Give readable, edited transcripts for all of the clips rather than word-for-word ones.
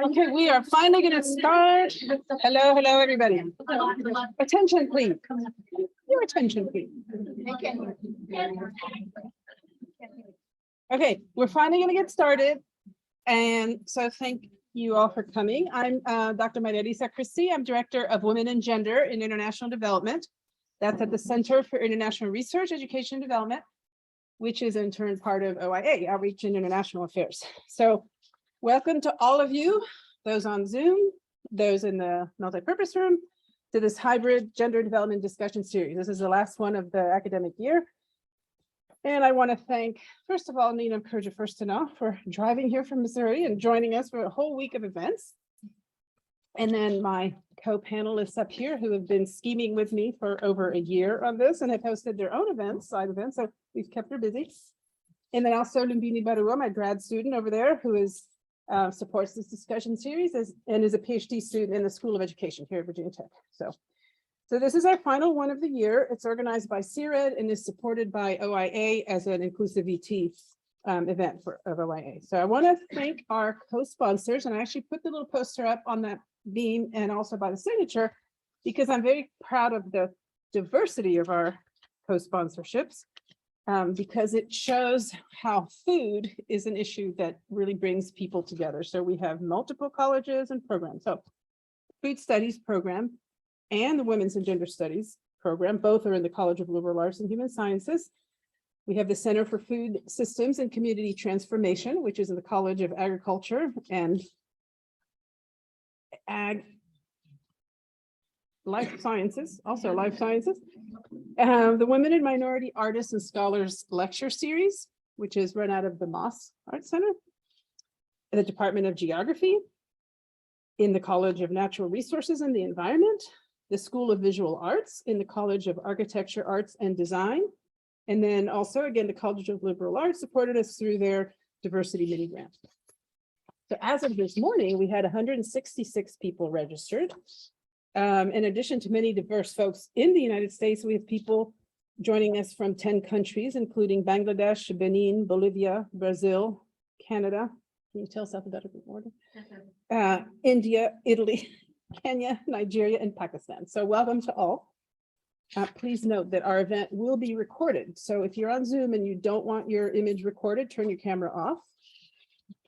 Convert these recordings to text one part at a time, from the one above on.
Okay, we are finally going to start. Hello, everybody. Attention, please. Your attention, please. Okay, we're finally going to get started. And so thank you all for coming. I'm Dr. Maria-Lisa Christie. I'm Director of Women and Gender in International Development. That's at the Center for International Research, Education, and Development, which is in turn part of OIA, Outreach and International Affairs. So welcome to all of you, those on Zoom, those in the multi-purpose room, to this hybrid gender development discussion series. This is the last one of the academic year. And I want to thank, first of all, Nina Mukerjee Furstenau for driving here from Missouri and joining us for a whole week of events. And then my co-panelists up here who have been scheming with me for over a year on this and have hosted their own events, side events, so we've kept her busy. And then also Lumbini Barua, my grad student over there, who is supports this discussion series and is a PhD student in the School of Education here at Virginia Tech. So this is our final one of the year. It's organized by CIRED and is supported by OIA as an inclusive ET event of OIA. So I want to thank our co-sponsors, and I actually put the little poster up on that beam and also by the signature, because I'm very proud of the diversity of our co-sponsorships, because it shows how food is an issue that really brings people together. So we have multiple colleges and programs. So food studies program and the Women's and Gender Studies program, both are in the College of Liberal Arts and Human Sciences. We have the Center for Food Systems and Community Transformation, which is in the College of Agriculture and Life Sciences, also Life Sciences. The Women and Minority Artists and Scholars Lecture Series, which is run out of the Moss Art Center, the Department of Geography, in the College of Natural Resources and the Environment, the School of Visual Arts in the College of Architecture, Arts and Design, and then also, again, the College of Liberal Arts supported us through their diversity mini grant. So as of this morning, we had 166 people registered. In addition to many diverse folks in the United States, we have people joining us from 10 countries, including Bangladesh, Benin, Bolivia, Brazil, Canada. Can you tell us about it in order? India, Italy, Kenya, Nigeria, and Pakistan. So welcome to all. Please note that our event will be recorded. So if you're on Zoom and you don't want your image recorded, turn your camera off.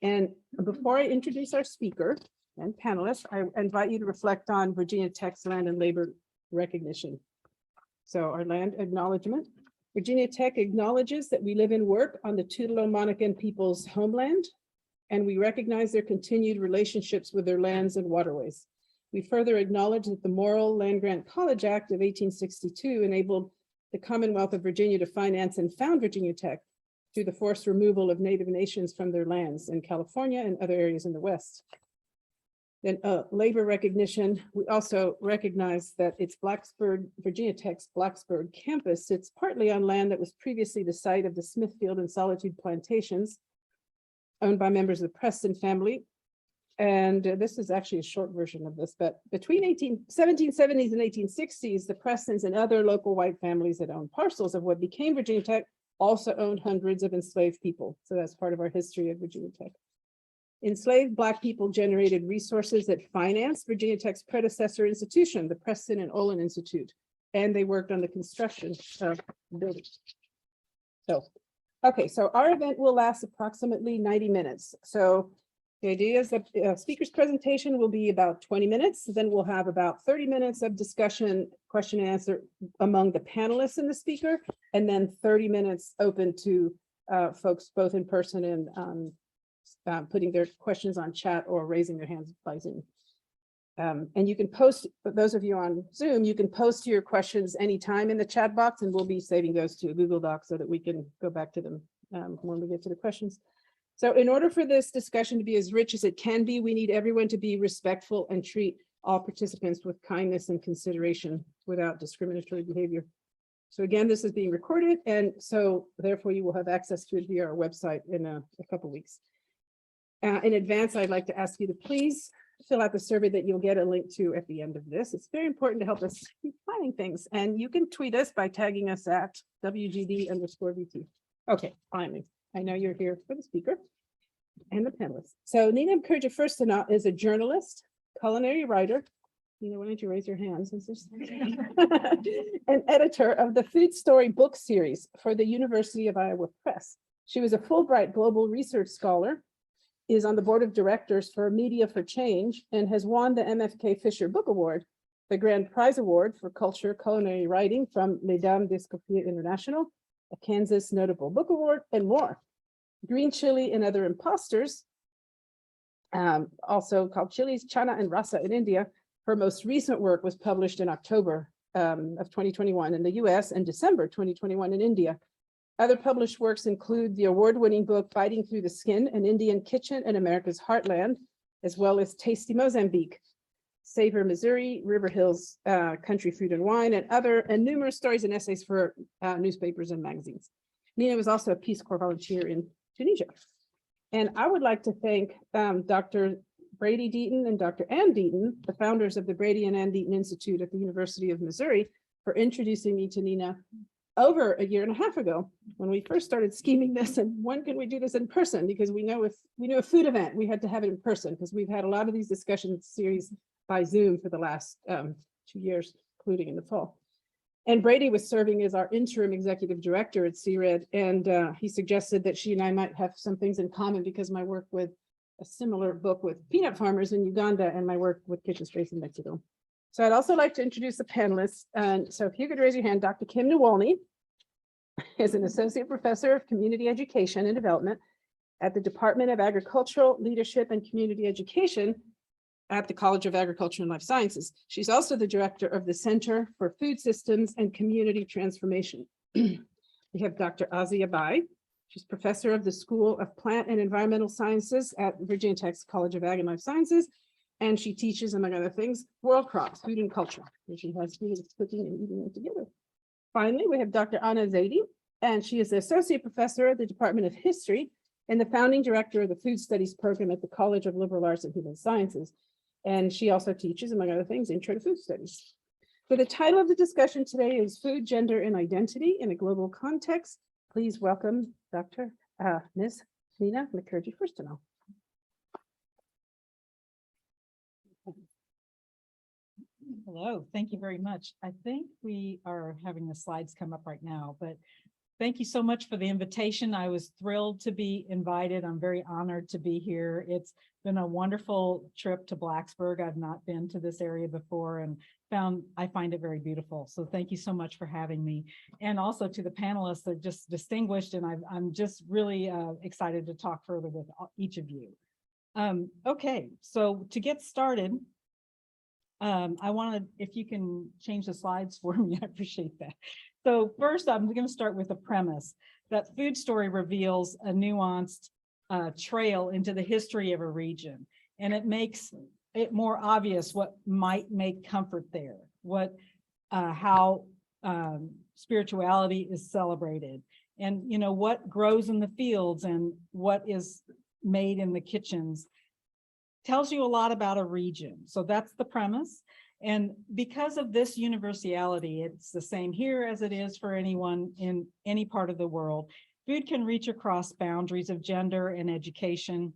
And before I introduce our speaker and panelists, I invite you to reflect on Virginia Tech's land and labor recognition. So our land acknowledgement. Virginia Tech acknowledges that we live and work on the Tutaló-Monacan people's homeland, and we recognize their continued relationships with their lands and waterways. We further acknowledge that the Morrill Land Grant College Act of 1862 enabled the Commonwealth of Virginia to finance and found Virginia Tech through the forced removal of Native nations from their lands in California and other areas in the West. Then labor recognition, we also recognize that it's Blacksburg, Virginia Tech's Blacksburg campus sits partly on land that was previously the site of the Smithfield and Solitude plantations, owned by members of the Preston family. And this is actually a short version of this, but between 1770s and 1860s, the Prestons and other local white families that owned parcels of what became Virginia Tech also owned hundreds of enslaved people. So that's part of our history at Virginia Tech. Enslaved Black people generated resources that financed Virginia Tech's predecessor institution, the Preston and Olin Institute, and they worked on the construction of buildings. So, okay, so our event will last approximately 90 minutes. So the idea is that the speaker's presentation will be about 20 minutes. Then we'll have about 30 minutes of discussion, question and answer among the panelists and the speaker, and then 30 minutes open to folks both in person and putting their questions on chat or raising their hands by Zoom. And you can post, for those of you on Zoom, you can post your questions anytime in the chat box, and we'll be saving those to a Google Doc so that we can go back to them when we get to the questions. So in order for this discussion to be as rich as it can be, we need everyone to be respectful and treat all participants with kindness and consideration without discriminatory behavior. So again, this is being recorded, and so therefore you will have access to it via our website in a couple of weeks. In advance, I'd like to ask you to please fill out the survey that you'll get a link to at the end of this. It's very important to help us keep finding things, and you can tweet us by tagging us at WGD_VT. Okay, finally. I know you're here for the speaker. and the panelists. So Nina Mukerjee Furstenau is a journalist, culinary writer. Nina, why don't you raise your hand since there's an editor of the Food Story book series for the University of Iowa Press. She was a Fulbright Global Research Scholar, is on the board of directors for Media for Change, and has won the MFK Fisher Book Award, the Grand Prize Award for Culture Culinary Writing from Mesdames d'Escoffier International, a Kansas Notable Book Award, and more. Green Chili and Other Imposters, also called Chilies, Chana and Rasa in India. Her most recent work was published in October of 2021 in the US and December 2021 in India. Other published works include the award-winning book Biting Through the Skin, An Indian Kitchen in America's Heartland, as well as Tasty Mozambique, Savor Missouri, River Hills, Country Food and Wine, and numerous stories and essays for newspapers and magazines. Nina was also a Peace Corps volunteer in Tunisia. And I would like to thank Dr. Brady Deaton and Dr. Ann Deaton, the founders of the Brady and Ann Deaton Institute at the University of Missouri, for introducing me to Nina over a year and a half ago when we first started scheming this. And when can we do this in person? Because we know if we knew a food event, we had to have it in person, because we've had a lot of these discussion series by Zoom for the last 2 years, including in the fall. And Brady was serving as our interim executive director at CRED, and he suggested that she and I might have some things in common because my work with a similar book with peanut farmers in Uganda and my work with kitchen space in Mexico. So I'd also like to introduce the panelists. And so if you could raise your hand, Dr. Kim Nawalny is an associate professor of community education and development at the Department of Agricultural Leadership and Community Education at the College of Agriculture and Life Sciences. She's also the director of the Center for Food Systems and Community Transformation. We have Dr. Azia Bai. She's professor of the School of Plant and Environmental Sciences at Virginia Tech's College of Ag and Life Sciences. And she teaches, among other things, world crops, food and culture, and she has students cooking and eating it together. Finally, we have Dr. Anna Zaidi, and she is the associate professor at the Department of History and the founding director of the Food Studies program at the College of Liberal Arts and Human Sciences. And she also teaches, among other things, Intro to Food Studies. So the title of the discussion today is Food, Gender, and Identity in a Global Context. Please welcome Ms. Nina Mukerjee Furstenau. Hello, thank you very much. I think we are having the slides come up right now, but thank you so much for the invitation. I was thrilled to be invited. I'm very honored to be here. It's been a wonderful trip to Blacksburg. I've not been to this area before and I find it very beautiful. So thank you so much for having me. And also to the panelists, they're just distinguished, and I'm just really excited to talk further with each of you. Okay, so to get started, I wanted, if you can change the slides for me, I appreciate that. So first, I'm going to start with a premise that Food Story reveals a nuanced trail into the history of a region, and it makes it more obvious what might make comfort there, how spirituality is celebrated, and what grows in the fields and what is made in the kitchens. Tells you a lot about a region. So that's the premise. And because of this universality, it's the same here as it is for anyone in any part of the world. Food can reach across boundaries of gender and education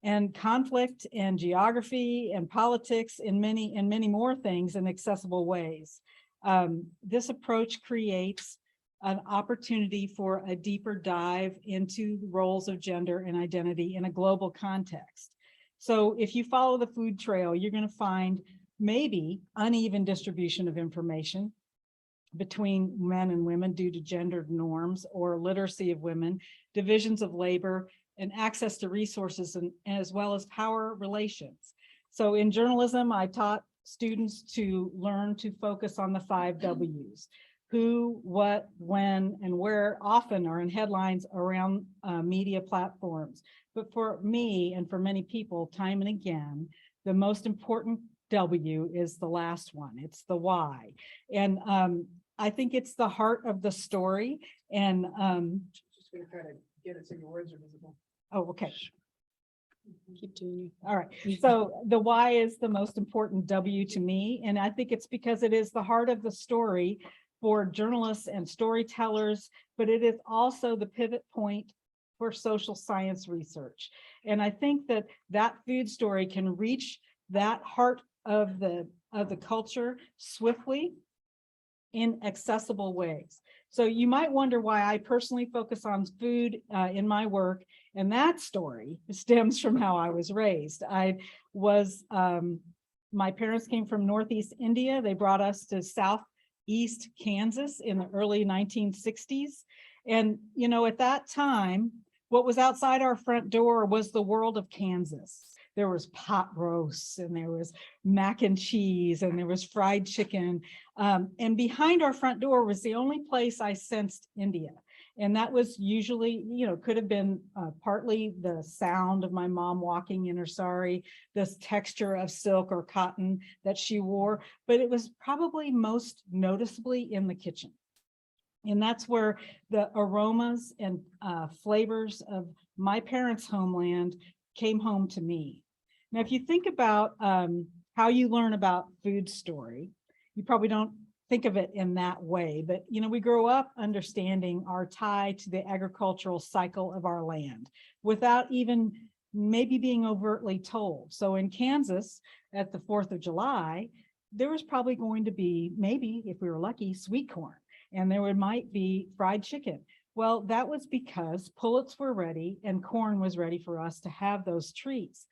and conflict and geography and politics in many more things in accessible ways. This approach creates an opportunity for a deeper dive into the roles of gender and identity in a global context. So if you follow the food trail, you're going to find maybe uneven distribution of information between men and women due to gendered norms or literacy of women, divisions of labor, and access to resources, and as well as power relations. So in journalism, I taught students to learn to focus on the 5 W's. Who, what, when, and where often are in headlines around media platforms. But for me and for many people, time and again, the most important W is the last one. It's the why. And I think it's the heart of the story. And just going to try to get it so your words are visible. Oh, okay. Keep doing it. All right. So the why is the most important W to me. And I think it's because it is the heart of the story for journalists and storytellers, but it is also the pivot point for social science research. And I think that that food story can reach that heart of the culture swiftly in accessible ways. So you might wonder why I personally focus on food in my work, and that story stems from how I was raised. I was, my parents came from Northeast India. They brought us to Southeast Kansas in the early 1960s. And, you know, at that time, what was outside our front door was the world of Kansas. There was pot roasts, and there was mac and cheese, and there was fried chicken. And behind our front door was the only place I sensed India. And that was usually, you know, could have been partly the sound of my mom walking in her sari, this texture of silk or cotton that she wore, but it was probably most noticeably in the kitchen. And that's where the aromas and flavors of my parents' homeland came home to me. Now, if you think about how you learn about food story, you probably don't think of it in that way, but you know, we grow up understanding our tie to the agricultural cycle of our land without even maybe being overtly told. So in Kansas at the 4th of July, there was probably going to be, maybe if we were lucky, sweet corn, and there might be fried chicken. Well, that was because pullets were ready and corn was ready for us to have those treats.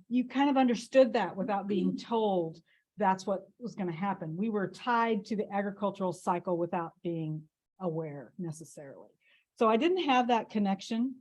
You kind of understood that without being told that's what was going to happen. We were tied to the agricultural cycle without being aware necessarily. So I didn't have that connection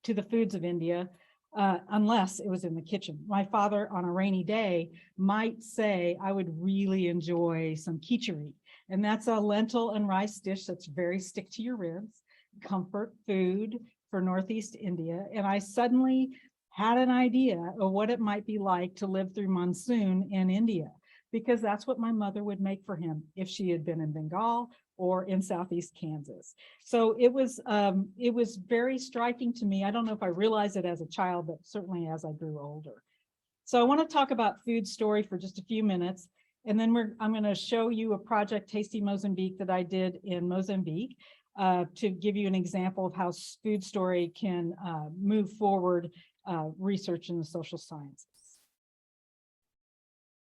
to the foods of India unless it was in the kitchen. My father on a rainy day might say, I would really enjoy some khichdi. And that's a lentil and rice dish that's very stick to your ribs, comfort food for Northeast India. And I suddenly had an idea of what it might be like to live through monsoon in India, because that's what my mother would make for him if she had been in Bengal or in Southeast Kansas. So it was very striking to me. I don't know if I realized it as a child, but certainly as I grew older. So I want to talk about food story for just a few minutes. And then I'm going to show you a project, Tasty Mozambique, that I did in Mozambique to give you an example of how food story can move forward research in the social sciences.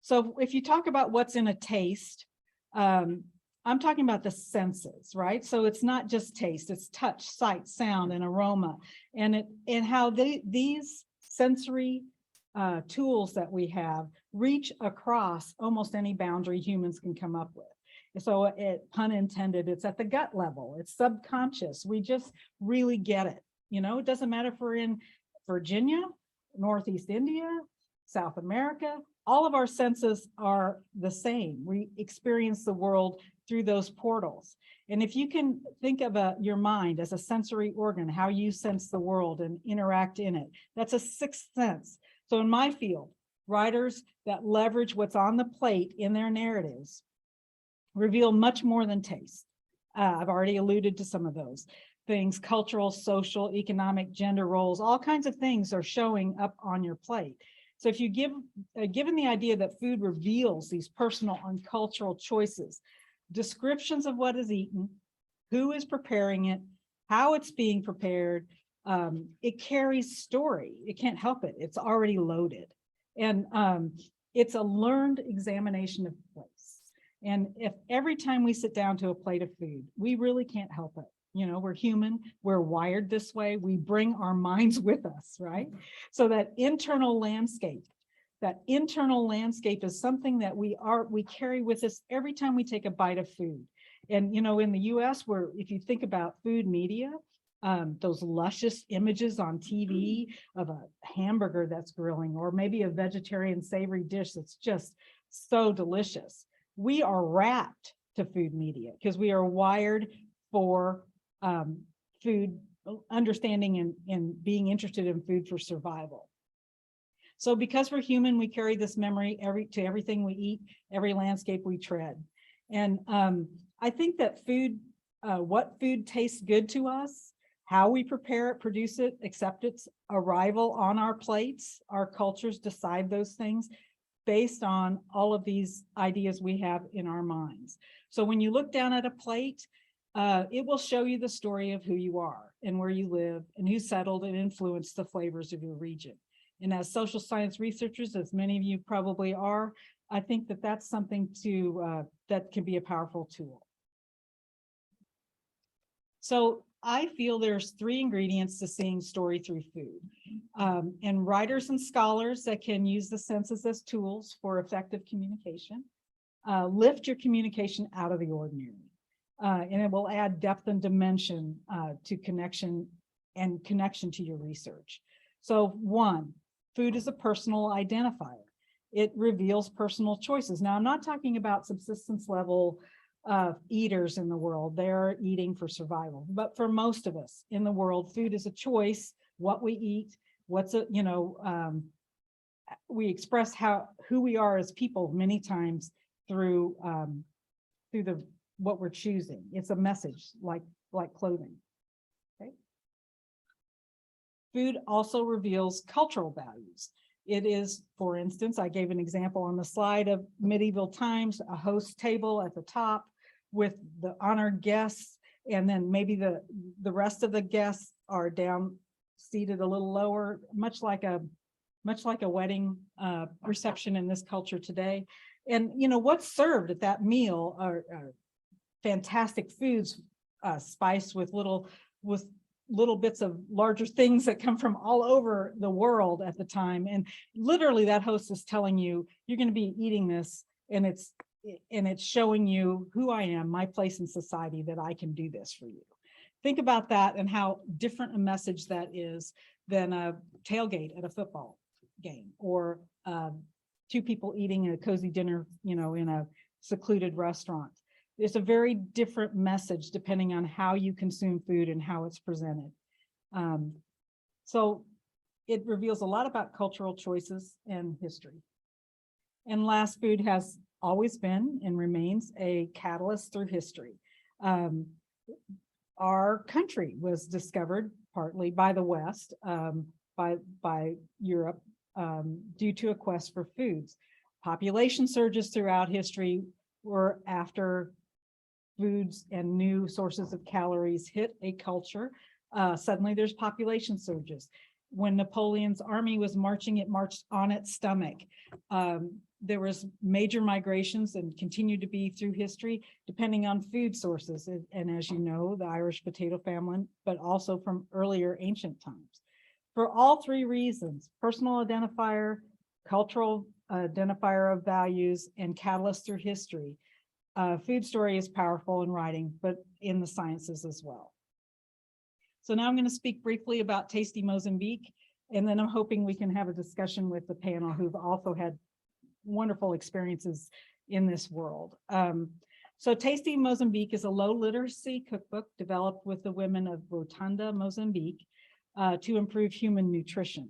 So if you talk about what's in a taste, I'm talking about the senses, right? So it's not just taste, it's touch, sight, sound, and aroma, and how these sensory tools that we have reach across almost any boundary humans can come up with. So pun intended, it's at the gut level, it's subconscious. We just really get it. You know, it doesn't matter if we're in Virginia, Northeast India, South America, all of our senses are the same. We experience the world through those portals. And if you can think of your mind as a sensory organ, how you sense the world and interact in it, that's a sixth sense. So in my field, writers that leverage what's on the plate in their narratives reveal much more than taste. I've already alluded to some of those things: cultural, social, economic, gender roles, all kinds of things are showing up on your plate. So if you given the idea that food reveals these personal and cultural choices, descriptions of what is eaten, who is preparing it, how it's being prepared, it carries story. It can't help it. It's already loaded. And it's a learned examination of place. And if every time we sit down to a plate of food, we really can't help it. You know, we're human, we're wired this way, we bring our minds with us, right? So that internal landscape is something that we carry with us every time we take a bite of food. And, you know, in the US, where if you think about food media, those luscious images on TV of a hamburger that's grilling, or maybe a vegetarian savory dish that's just so delicious. We are wrapped to food media because we are wired for food, understanding and being interested in food for survival. So because we're human, we carry this memory to everything we eat, every landscape we tread. And I think that food, what food tastes good to us, how we prepare it, produce it, accept its arrival on our plates, our cultures decide those things based on all of these ideas we have in our minds. So when you look down at a plate, it will show you the story of who you are. and where you live and who settled and influenced the flavors of your region. And as social science researchers, as many of you probably are, I think that that's something that can be a powerful tool. So I feel there's 3 ingredients to seeing story through food. And writers and scholars that can use the senses as tools for effective communication. Lift your communication out of the ordinary. And it will add depth and dimension to connection to your research. So 1, food is a personal identifier. It reveals personal choices. Now, I'm not talking about subsistence level eaters in the world. They're eating for survival. But for most of us in the world, food is a choice, what we eat, we express who we are as people many times through what we're choosing. It's a message like clothing. Okay. Food also reveals cultural values. It is, for instance, I gave an example on the slide of medieval times, a host table at the top with the honored guests, and then maybe the rest of the guests are down seated a little lower, much like a wedding reception in this culture today. And what's served at that meal are fantastic foods, spiced with little bits of larger things that come from all over the world at the time. And literally that host is telling you, you're going to be eating this, and it's showing you who I am, my place in society, that I can do this for you. Think about that and how different a message that is than a tailgate at a football game, or 2 people eating a cozy dinner, in a secluded restaurant. It's a very different message depending on how you consume food and how it's presented. So it reveals a lot about cultural choices and history. And last, food has always been and remains a catalyst through history. Our country was discovered partly by the West, by Europe, due to a quest for foods. Population surges throughout history were after foods and new sources of calories hit a culture. Suddenly there's population surges. When Napoleon's army was marching, it marched on its stomach. There was major migrations, and continue to be through history, depending on food sources. And as you know, the Irish potato famine, but also from earlier ancient times. For all 3 reasons, personal identifier, cultural identifier of values, and catalyst through history, food story is powerful in writing, but in the sciences as well. So now I'm going to speak briefly about Tasty Mozambique, and then I'm hoping we can have a discussion with the panel who've also had wonderful experiences in this world. So Tasty Mozambique is a low literacy cookbook developed with the women of Rotunda, Mozambique, to improve human nutrition.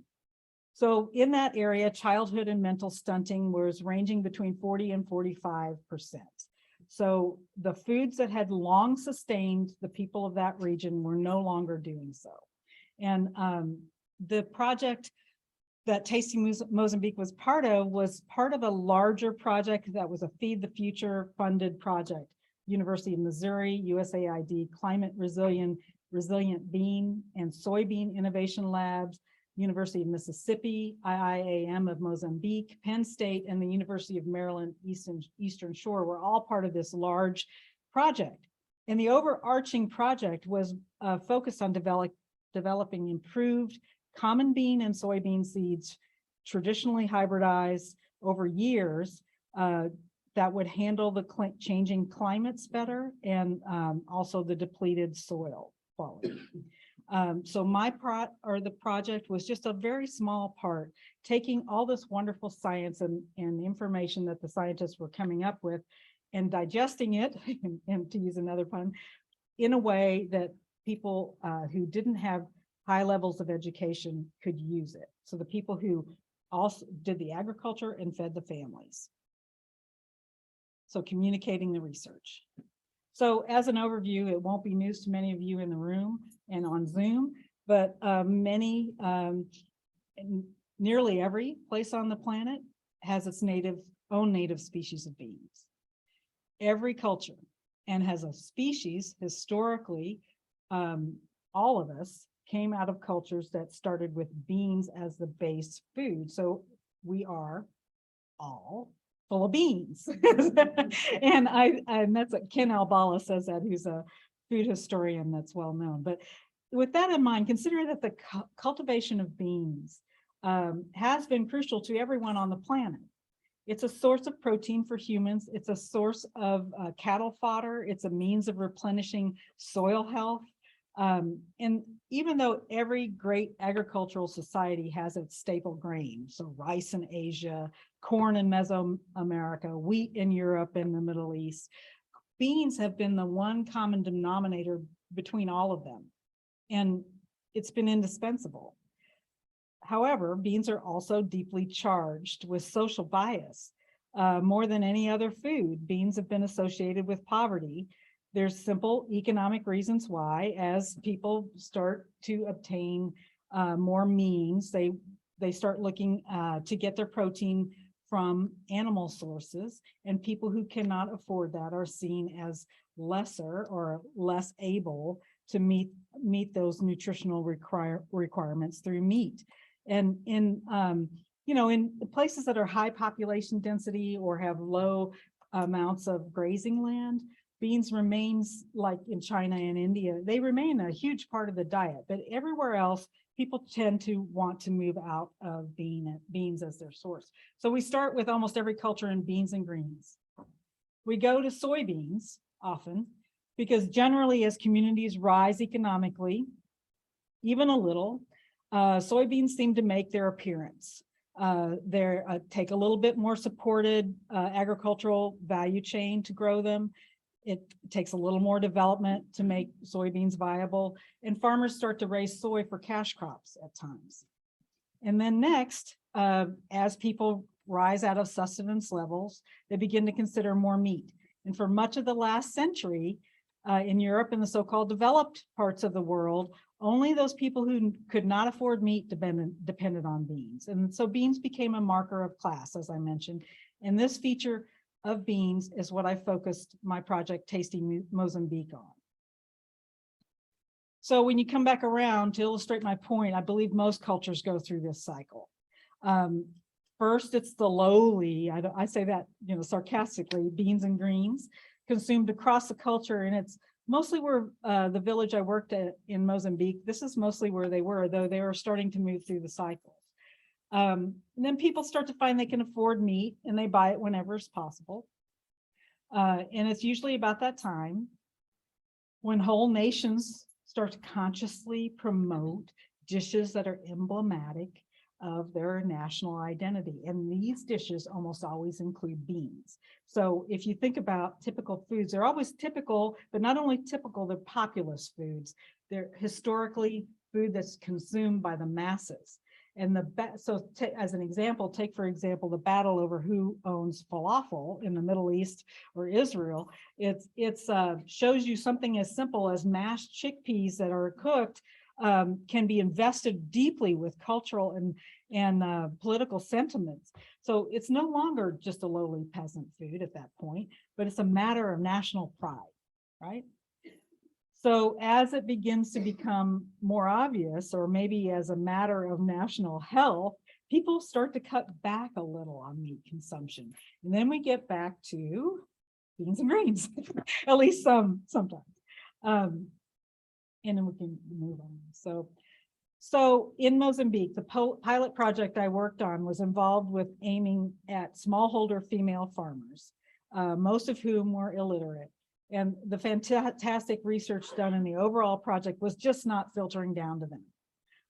So in that area, childhood and mental stunting was ranging between 40 and 45%. So the foods that had long sustained the people of that region were no longer doing so. And the project that Tasty Mozambique was part of a larger project that was a Feed the Future funded project. University of Missouri, USAID Climate Resilient Bean and Soybean Innovation Labs, University of Mississippi, IIAM of Mozambique, Penn State, and the University of Maryland Eastern Shore were all part of this large project. And the overarching project was focused on developing improved common bean and soybean seeds, traditionally hybridized over years, that would handle the changing climates better, and also the depleted soil quality. So the project was just a very small part, taking all this wonderful science and information that the scientists were coming up with and digesting it, and to use another pun, in a way that people who didn't have high levels of education could use it. So the people who also did the agriculture and fed the families. So communicating the research. So as an overview, it won't be news to many of you in the room and on Zoom, but nearly every place on the planet has its own native species of beans. Every culture, and has a species historically all of us came out of cultures that started with beans as the base food. So we are all full of beans. And that's what Ken Albala says that, who's a food historian that's well known. But with that in mind, consider that the cultivation of beans has been crucial to everyone on the planet. It's a source of protein for humans. It's a source of cattle fodder. It's a means of replenishing soil health. And even though every great agricultural society has its staple grain, so rice in Asia, corn in Mesoamerica, wheat in Europe and the Middle East, beans have been the one common denominator between all of them. And it's been indispensable. However, beans are also deeply charged with social bias. More than any other food, beans have been associated with poverty. There's simple economic reasons why. As people start to obtain more means, they start looking to get their protein from animal sources, and people who cannot afford that are seen as lesser or less able to meet those nutritional requirements through meat. And in in places that are high population density or have low amounts of grazing land, beans remains, like in China and India, they remain a huge part of the diet. But everywhere else, people tend to want to move out of beans as their source. So we start with almost every culture in beans and greens. We go to soybeans often, because generally as communities rise economically, even a little, soybeans seem to make their appearance. They take a little bit more supported agricultural value chain to grow them. It takes a little more development to make soybeans viable, and farmers start to raise soy for cash crops at times. And then next, as people rise out of sustenance levels, they begin to consider more meat. And for much of the last century, in Europe and the so-called developed parts of the world, only those people who could not afford meat depended on beans. And so beans became a marker of class, as I mentioned. And this feature of beans is what I focused my project Tasting Mozambique on. So when you come back around, to illustrate my point, I believe most cultures go through this cycle. First, it's the lowly, I say that sarcastically, beans and greens, consumed across the culture, and it's mostly where the village I worked at in Mozambique, this is mostly where they were, though they were starting to move through the cycles. And then people start to find they can afford meat, and they buy it whenever it's possible. And it's usually about that time when whole nations start to consciously promote dishes that are emblematic of their national identity. And these dishes almost always include beans. So if you think about typical foods, they're always typical, but not only typical, they're populous foods. They're historically food that's consumed by the masses. And as an example, take for example, the battle over who owns falafel in the Middle East or Israel. It shows you something as simple as mashed chickpeas that are cooked can be invested deeply with cultural and political sentiments. So it's no longer just a lowly peasant food at that point, but it's a matter of national pride, right? So as it begins to become more obvious, or maybe as a matter of national health, people start to cut back a little on meat consumption. And then we get back to beans and greens, at least sometimes. And then we can move on. So in Mozambique, the pilot project I worked on was involved with aiming at smallholder female farmers, most of whom were illiterate. And the fantastic research done in the overall project was just not filtering down to them.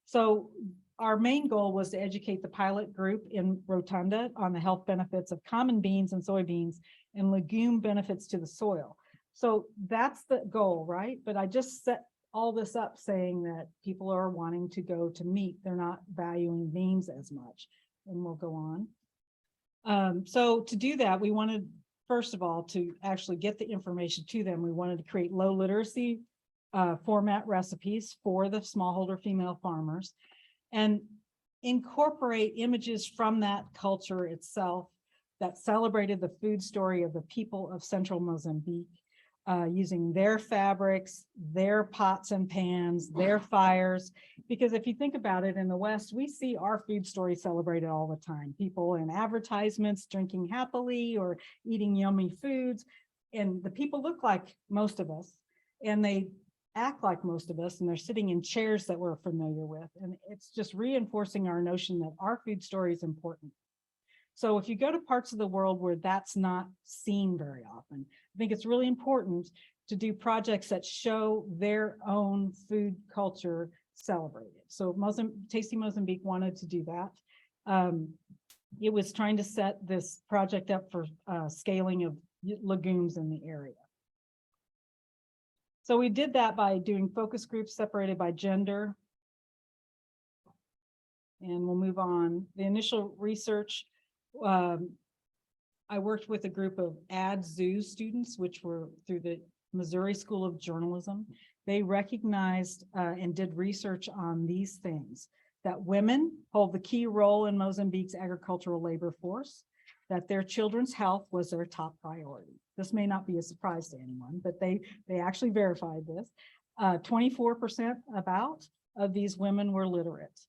So our main goal was to educate the pilot group in Rotunda on the health benefits of common beans and soybeans and legume benefits to the soil. So that's the goal, right? But I just set all this up saying that people are wanting to go to meat. They're not valuing beans as much. And we'll go on. So to do that, we wanted, first of all, to actually get the information to them. We wanted to create low literacy format recipes for the smallholder female farmers and incorporate images from that culture itself that celebrated the food story of the people of central Mozambique. using their fabrics, their pots and pans, their fires. Because if you think about it, in the West, we see our food story celebrated all the time. People in advertisements drinking happily or eating yummy foods. And the people look like most of us, and they act like most of us, and they're sitting in chairs that we're familiar with. And it's just reinforcing our notion that our food story is important. So if you go to parts of the world where that's not seen very often, I think it's really important to do projects that show their own food culture celebrated. So Tasty Mozambique wanted to do that. It was trying to set this project up for scaling of legumes in the area. So we did that by doing focus groups separated by gender. And we'll move on. The initial research, I worked with a group of AdZoo students, which were through the Missouri School of Journalism. They recognized and did research on these things: that women hold the key role in Mozambique's agricultural labor force, that their children's health was their top priority. This may not be a surprise to anyone, but they actually verified this. 24% about of these women were literate.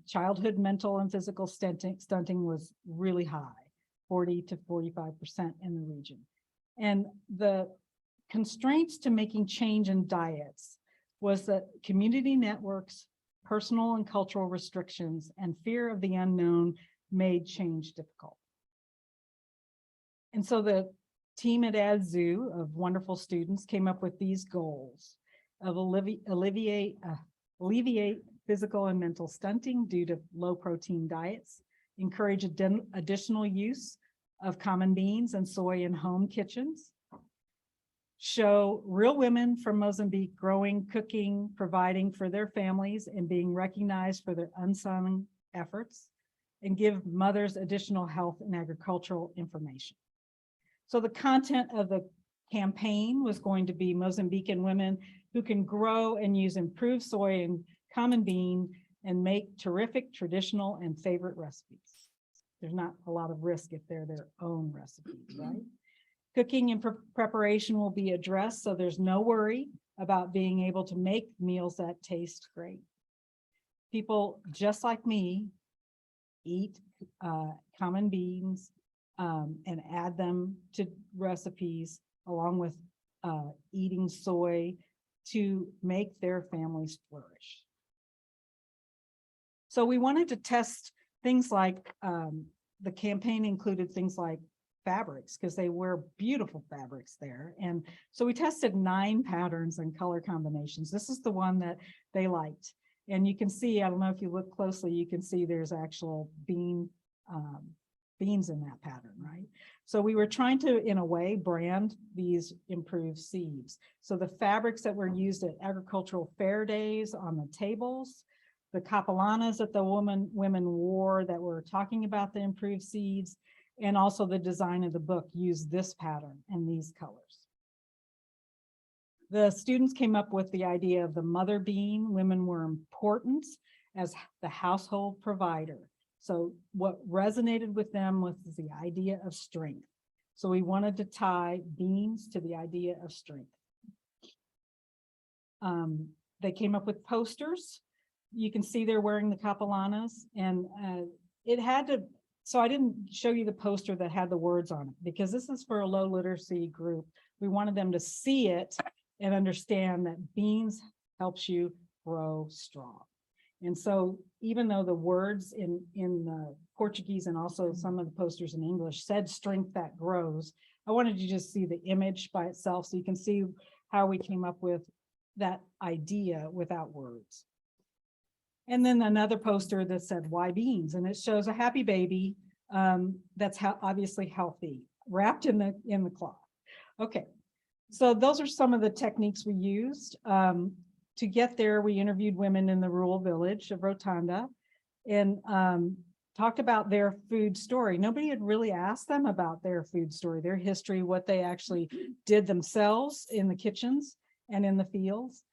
Childhood mental and physical stunting was really high, 40 to 45% in the region. And the constraints to making change in diets was that community networks, personal and cultural restrictions, and fear of the unknown made change difficult. And so the team at AdZoo of wonderful students came up with these goals of alleviate physical and mental stunting due to low protein diets, encourage additional use of common beans and soy in home kitchens, show real women from Mozambique growing, cooking, providing for their families, and being recognized for their unsung efforts, and give mothers additional health and agricultural information. So the content of the campaign was going to be Mozambican women who can grow and use improved soy and common bean and make terrific traditional and favorite recipes. There's not a lot of risk if they're their own recipes, right? Cooking and preparation will be addressed, so there's no worry about being able to make meals that taste great. People just like me eat common beans and add them to recipes along with eating soy to make their families flourish. So we wanted to test things like, the campaign included things like fabrics, because they wear beautiful fabrics there. And so we tested 9 patterns and color combinations. This is the one that they liked. And you can see, I don't know if you look closely, you can see there's actual beans in that pattern, right? So we were trying to, in a way, brand these improved seeds. So the fabrics that were used at agricultural fair days on the tables, the capelanas that the women wore that were talking about the improved seeds, and also the design of the book used this pattern and these colors. The students came up with the idea of the mother bean. Women were important as the household provider. So what resonated with them was the idea of strength. So we wanted to tie beans to the idea of strength. They came up with posters. You can see they're wearing the capelanas, and it had to, so I didn't show you the poster that had the words on it because this is for a low literacy group. We wanted them to see it and understand that beans helps you grow strong. And so even though the words in Portuguese and also some of the posters in English said strength that grows, I wanted you to just see the image by itself so you can see how we came up with that idea without words. And then another poster that said, why beans? And it shows a happy baby that's obviously healthy, wrapped in the cloth. Okay, so those are some of the techniques we used. To get there, we interviewed women in the rural village of Rotunda and talked about their food story. Nobody had really asked them about their food story, their history, what they actually did themselves in the kitchens and in the fields.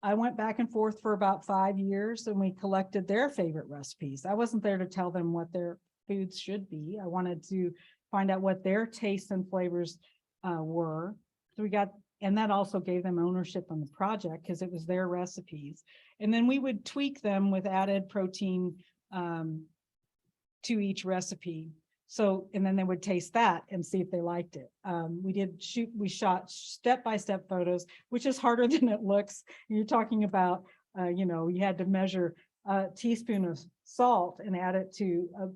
I went back and forth for about 5 years and we collected their favorite recipes. I wasn't there to tell them what their foods should be. I wanted to find out what their tastes and flavors were. So we got, and that also gave them ownership on the project because it was their recipes. And then we would tweak them with added protein to each recipe. So, and then they would taste that and see if they liked it. We shot step-by-step photos, which is harder than it looks. You're talking about, you had to measure a teaspoon of salt and add it to a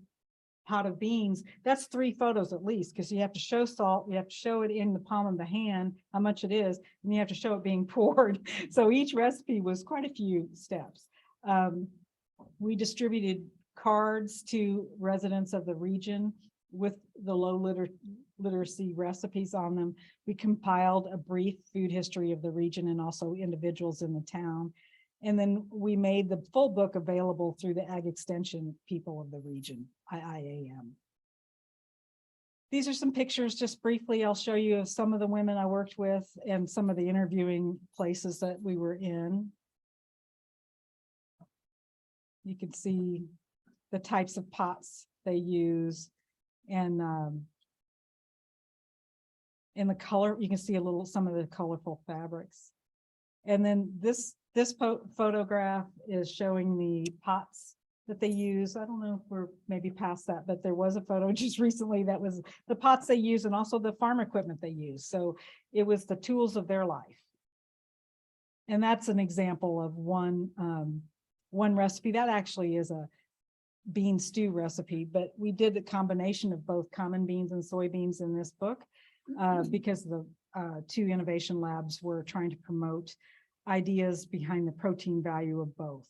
pot of beans. That's 3 photos at least, because you have to show salt, you have to show it in the palm of the hand, how much it is, and you have to show it being poured. So each recipe was quite a few steps. We distributed cards to residents of the region with the low literacy recipes on them. We compiled a brief food history of the region and also individuals in the town. And then we made the full book available through the Ag Extension people of the region, IIAM. These are some pictures just briefly. I'll show you of some of the women I worked with and some of the interviewing places that we were in. You can see the types of pots they use, and in the color, you can see some of the colorful fabrics. And then this photograph is showing the pots that they use. I don't know if we're maybe past that, but there was a photo just recently that was the pots they use and also the farm equipment they use. So it was the tools of their life. And that's an example of one recipe. That actually is a bean stew recipe, but we did a combination of both common beans and soybeans in this book because the 2 innovation labs were trying to promote ideas behind the protein value of both.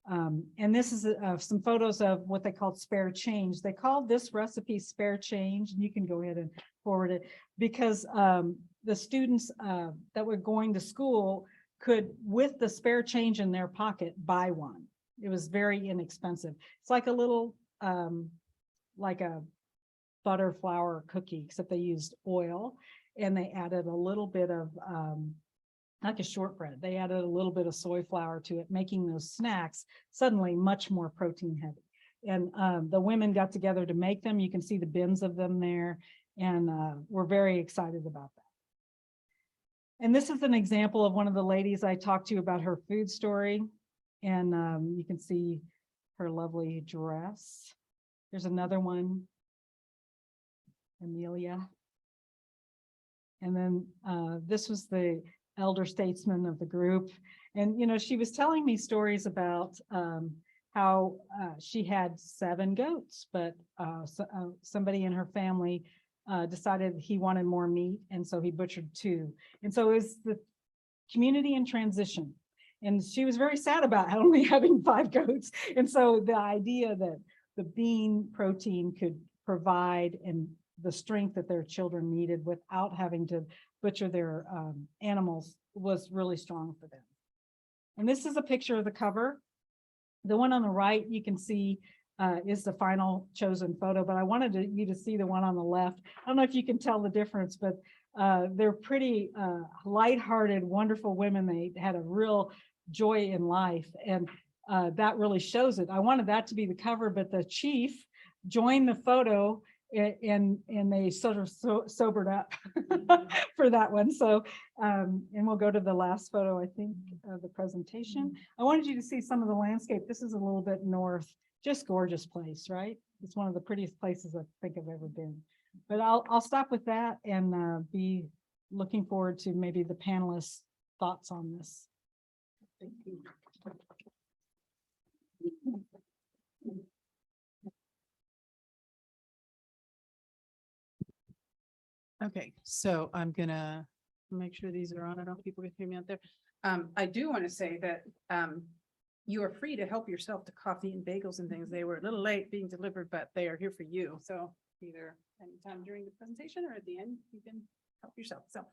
And this is some photos of what they called spare change. They called this recipe spare change, and you can go ahead and forward it, because the students that were going to school could, with the spare change in their pocket, buy one. It was very inexpensive. It's like a little, like a butter flour cookie, except they used oil, and they added a little bit of, like a shortbread. They added a little bit of soy flour to it, making those snacks suddenly much more protein heavy. And the women got together to make them. You can see the bins of them there, and we're very excited about that. And this is an example of one of the ladies I talked to about her food story. And you can see her lovely dress. There's another one, Amelia. And then this was the elder statesman of the group. And, she was telling me stories about how she had 7 goats, but somebody in her family decided he wanted more meat. And so he butchered 2. And so it was the community in transition. And she was very sad about only having 5 goats. And so the idea that the bean protein could provide and the strength that their children needed without having to butcher their animals was really strong for them. And this is a picture of the cover. The one on the right, you can see is the final chosen photo, but I wanted you to see the one on the left. I don't know if you can tell the difference, but they're pretty lighthearted, wonderful women. They had a real joy in life, and that really shows it. I wanted that to be the cover, but the chief joined the photo, and they sort of sobered up for that one. So, and we'll go to the last photo, I think, of the presentation. I wanted you to see some of the landscape. This is a little bit north, just gorgeous place, right? It's one of the prettiest places I think I've ever been. But I'll stop with that and be looking forward to maybe the panelists' thoughts on this. Thank you. Okay, so I'm gonna make sure these are on. I don't know if people can hear me out there. I do want to say that you are free to help yourself to coffee and bagels and things. They were a little late being delivered, but they are here for you. So either anytime during the presentation or at the end, you can help yourself. So,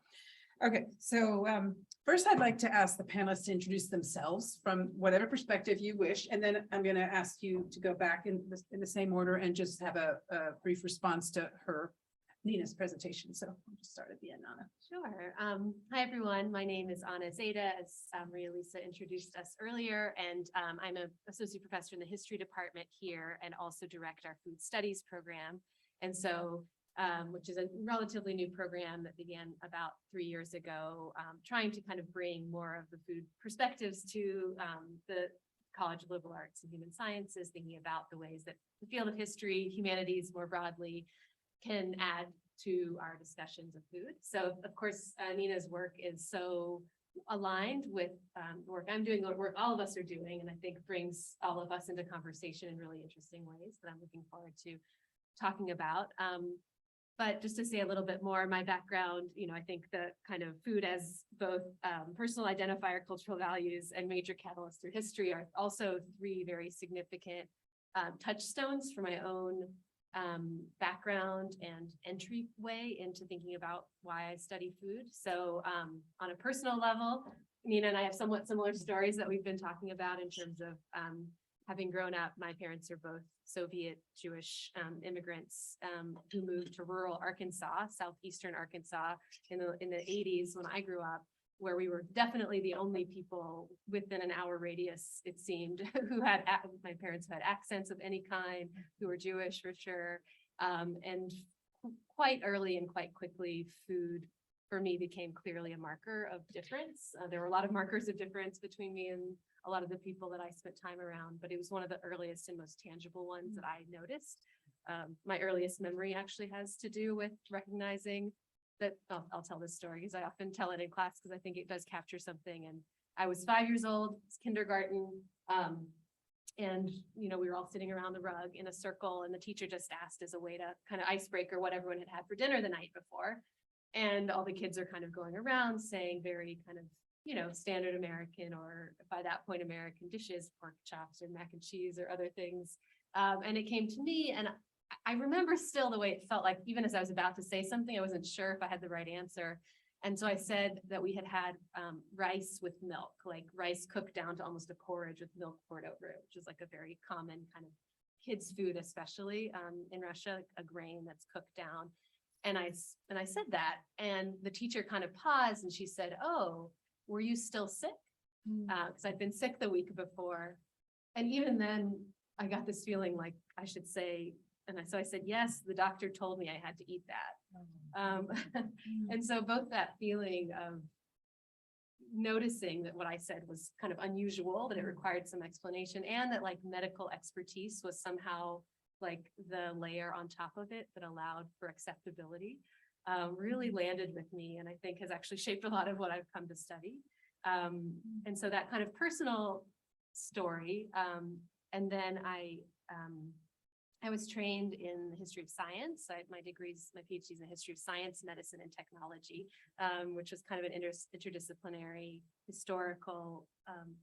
okay, so first I'd like to ask the panelists to introduce themselves from whatever perspective you wish, and then I'm going to ask you to go back in the same order and just have a brief response to Nina's presentation. So I'll just start at the end, Anna. Sure. Hi, everyone. My name is Anna Zeta, as Maria Lisa introduced us earlier, and I'm an associate professor in the history department here and also direct our food studies program. And so which is a relatively new program that began about 3 years ago, trying to kind of bring more of the food perspectives to the College of Liberal Arts and Human Sciences, thinking about the ways that the field of history, humanities more broadly, can add to our discussions of food. So of course, Nina's work is so aligned with the work I'm doing, the work all of us are doing, and I think brings all of us into conversation in really interesting ways that I'm looking forward to talking about. But just to say a little bit more, my background, I think the kind of food as both personal identifier, cultural values, and major catalysts through history are also 3 very significant touchstones for my own background and entryway into thinking about why I study food. So on a personal level, Nina and I have somewhat similar stories that we've been talking about in terms of having grown up. My parents are both Soviet Jewish immigrants who moved to rural Arkansas, southeastern Arkansas in the 80s when I grew up, where we were definitely the only people within an hour radius, it seemed, who had, my parents who had accents of any kind, who were Jewish for sure. And quite early and quite quickly, food for me became clearly a marker of difference. There were a lot of markers of difference between me and a lot of the people that I spent time around, but it was one of the earliest and most tangible ones that I noticed. My earliest memory actually has to do with recognizing that, I'll tell this story because I often tell it in class because I think it does capture something. And I was 5 years old, it's kindergarten, and we were all sitting around the rug in a circle, and the teacher just asked as a way to kind of icebreaker what everyone had had for dinner the night before. And all the kids are kind of going around saying very kind of, standard American, or by that point, American dishes, pork chops or mac and cheese or other things. And it came to me, and I remember still the way it felt like, even as I was about to say something, I wasn't sure if I had the right answer. And so I said that we had rice with milk, like rice cooked down to almost a porridge with milk poured over it, which is like a very common kind of kids' food, especially in Russia, a grain that's cooked down. And I said that, and the teacher kind of paused, and she said, "Oh, were you still sick?" Because I'd been sick the week before. And even then I got this feeling like I should say, so I said, "Yes, the doctor told me I had to eat that." And so both that feeling of noticing that what I said was kind of unusual, that it required some explanation, and that like medical expertise was somehow like the layer on top of it that allowed for acceptability, really landed with me, and I think has actually shaped a lot of what I've come to study. And so that kind of personal story, and then I was trained in the history of science. My PhD is in history of science, medicine, and technology, which was kind of an interdisciplinary historical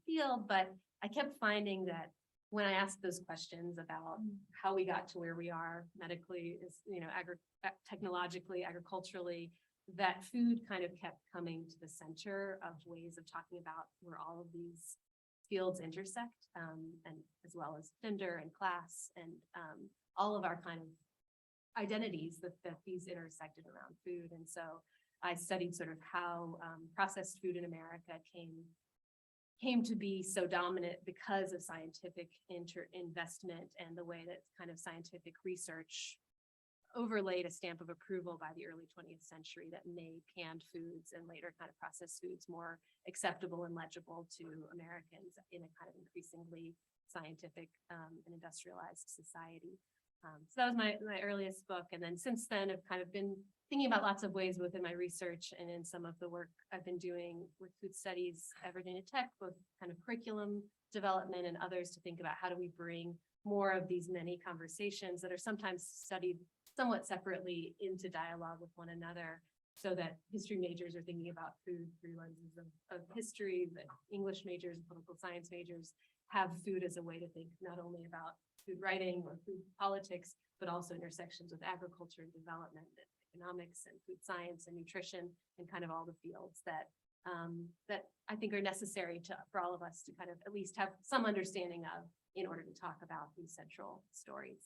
field. But I kept finding that when I asked those questions about how we got to where we are medically, technologically, agriculturally, that food kind of kept coming to the center of ways of talking about where all of these fields intersect, and as well as gender and class and all of our kind of identities that these intersected around food. And so I studied sort of how processed food in America came to be so dominant because of scientific investment and the way that kind of scientific research overlaid a stamp of approval by the early 20th century that made canned foods and later kind of processed foods more acceptable and legible to Americans in a kind of increasingly scientific and industrialized society. So that was my earliest book. And then since then, I've kind of been thinking about lots of ways within my research and in some of the work I've been doing with food studies at Virginia Tech, both kind of curriculum development and others, to think about how do we bring more of these many conversations that are sometimes studied somewhat separately into dialogue with one another, so that history majors are thinking about food through lenses of history, that English majors and political science majors have food as a way to think not only about food writing or food politics, but also intersections with agriculture and development, and economics and food science and nutrition, and kind of all the fields that I think are necessary for all of us to kind of at least have some understanding of in order to talk about these central stories.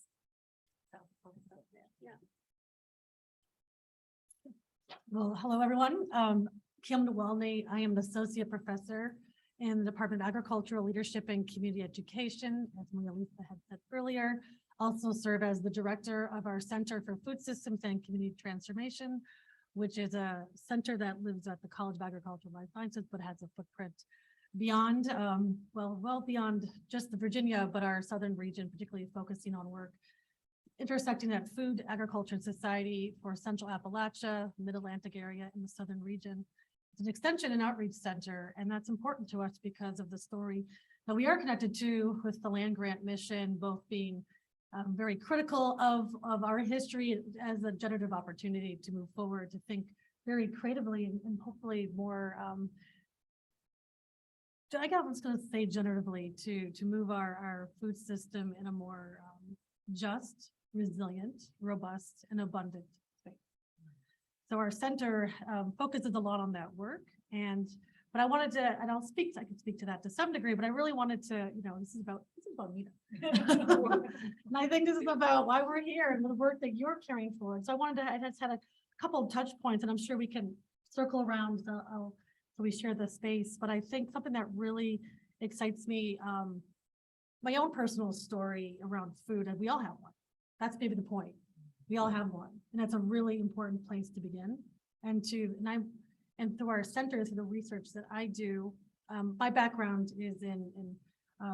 So, yeah. Well, hello, everyone. Kim Nwalny. I am an associate professor in the Department of Agricultural Leadership and Community Education, as Maria Lisa had said earlier. Also serve as the director of our Center for Food Systems and Community Transformation, which is a center that lives at the College of Agricultural and Life Sciences, but has a footprint beyond, well beyond just the Virginia, but our southern region, particularly focusing on work intersecting that food, agriculture, and society for Central Appalachia, Mid-Atlantic area, and the southern region. It's an extension and outreach center, and that's important to us because of the story that we are connected to with the land grant mission, both being very critical of our history as a generative opportunity to move forward, to think very creatively and hopefully more, I was going to say generatively, to move our food system in a more just, resilient, robust, and abundant space. So our center focuses a lot on that work, but I wanted to, and I can speak to that to some degree, but I really wanted to, this is about Nina. And I think this is about why we're here and the work that you're carrying forward. So I just had a couple of touch points, and I'm sure we can circle around so we share the space. But I think something that really excites me, my own personal story around food, and we all have one. That's maybe the point. We all have one, and that's a really important place to begin. And through our center, through the research that I do, my background is in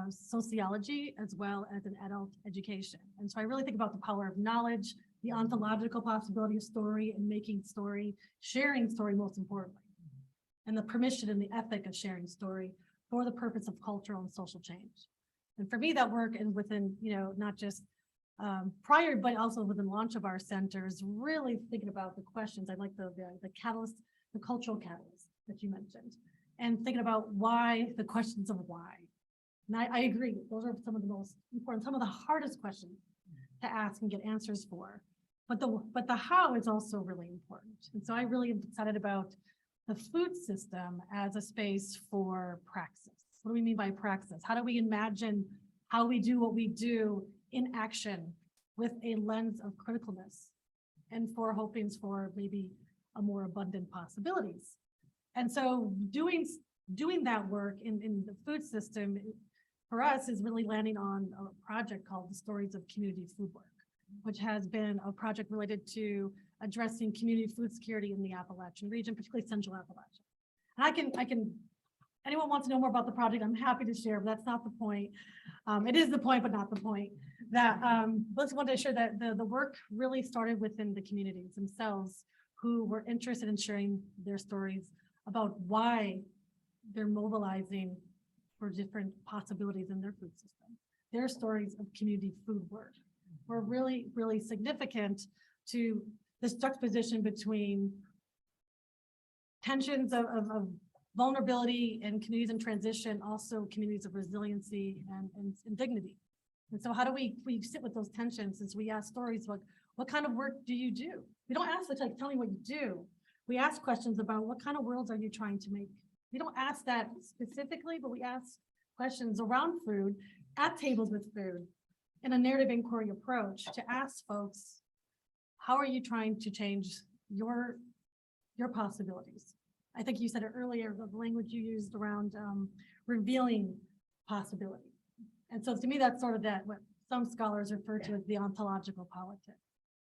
sociology as well as in adult education. And so I really think about the power of knowledge, the ontological possibility of story and making story, sharing story most importantly, and the permission and the ethic of sharing story for the purpose of cultural and social change. And for me, that work and within, not just prior, but also with the launch of our centers, really thinking about the questions. I like the catalyst, the cultural catalyst that you mentioned, and thinking about why, the questions of why. And I agree, those are some of the most important, some of the hardest questions to ask and get answers for. But the how is also really important. And so I really am excited about the food system as a space for praxis. What do we mean by praxis? How do we imagine how we do what we do in action with a lens of criticalness and for hopings for maybe a more abundant possibilities? And so doing that work in the food system for us is really landing on a project called the Stories of Community Food Work, which has been a project related to addressing community food security in the Appalachian region, particularly Central Appalachia. And I can, anyone wants to know more about the project, I'm happy to share, but that's not the point. It is the point, but not the point. That just wanted to share that the work really started within the communities themselves, who were interested in sharing their stories about why they're mobilizing for different possibilities in their food system. Their stories of community food work were really, really significant to this juxtaposition between tensions of vulnerability and communities in transition, also communities of resiliency and dignity. And so how do we sit with those tensions as we ask stories like, what kind of work do you do? We don't ask like, tell me what you do. We ask questions about what kind of worlds are you trying to make? We don't ask that specifically, but we ask questions around food, at tables with food, in a narrative inquiry approach to ask folks, how are you trying to change your possibilities? I think you said it earlier, the language you used around revealing possibility. And so to me, that's sort of that, what some scholars refer to as the ontological politics.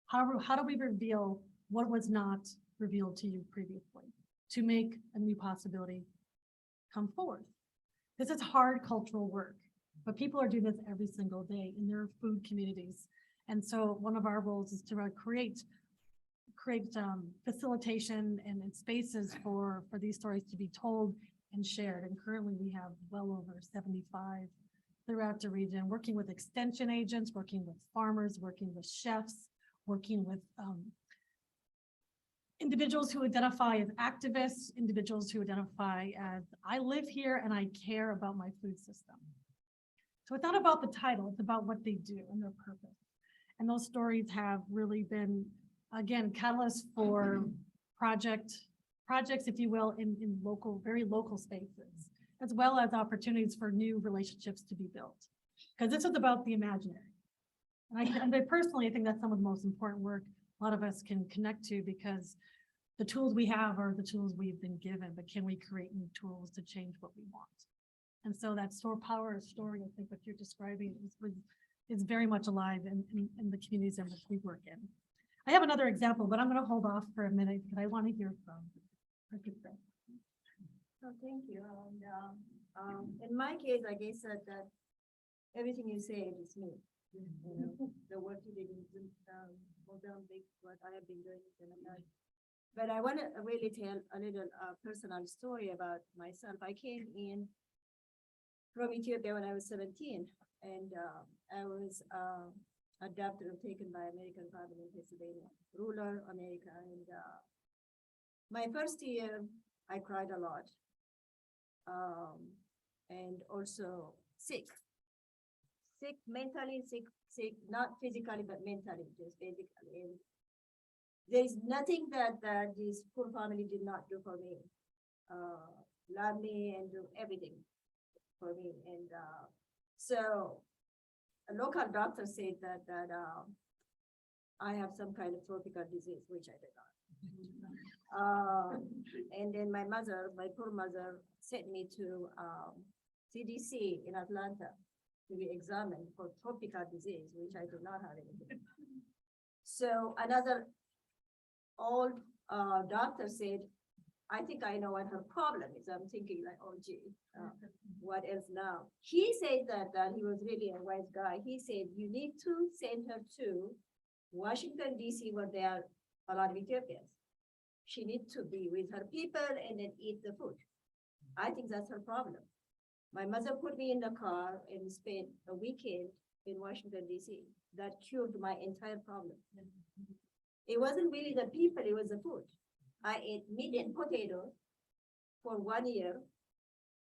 How do we reveal what was not revealed to you previously to make a new possibility come forward? This is hard cultural work, but people are doing this every single day in their food communities. And so one of our roles is to create facilitation and spaces for these stories to be told and shared. And currently we have well over 75 throughout the region, working with extension agents, working with farmers, working with chefs, working with individuals who identify as activists, individuals who identify as, I live here and I care about my food system. So it's not about the title, it's about what they do and their purpose. And those stories have really been, again, catalysts for projects, if you will, in local, very local spaces, as well as opportunities for new relationships to be built. Because this is about the imaginary. And I personally, I think that's some of the most important work a lot of us can connect to, because the tools we have are the tools we've been given, but can we create new tools to change what we want? And so that store power story, I think what you're describing was is very much alive in the communities in which we work in. I have another example, but I'm going to hold off for a minute because I want to hear from. Oh, thank you. In my case, I guess that everything you say is me. You know, the work you did in Mozambique, what I have been doing in Senegal. But I want to really tell a little personal story about myself. I came in from Ethiopia when I was 17, and I was adopted and taken by American family in Pennsylvania, rural America. And my first year, I cried a lot, and also sick, mentally sick, not physically, but mentally, just basically. And there is nothing that this poor family did not do for me. Love me and do everything for me. And so a local doctor said that I have some kind of tropical disease, which I did not. And then my poor mother, sent me to CDC in Atlanta to be examined for tropical disease, which I did not have anything. So another old doctor said, I think I know what her problem is. I'm thinking like, oh gee, what else now? He said that he was really a wise guy. He said, you need to send her to Washington, DC, where there are a lot of Ethiopians. She needs to be with her people and then eat the food. I think that's her problem. My mother put me in the car and spent a weekend in Washington, DC. That cured my entire problem. It wasn't really the people, it was the food. I ate meat and potato for 1 year.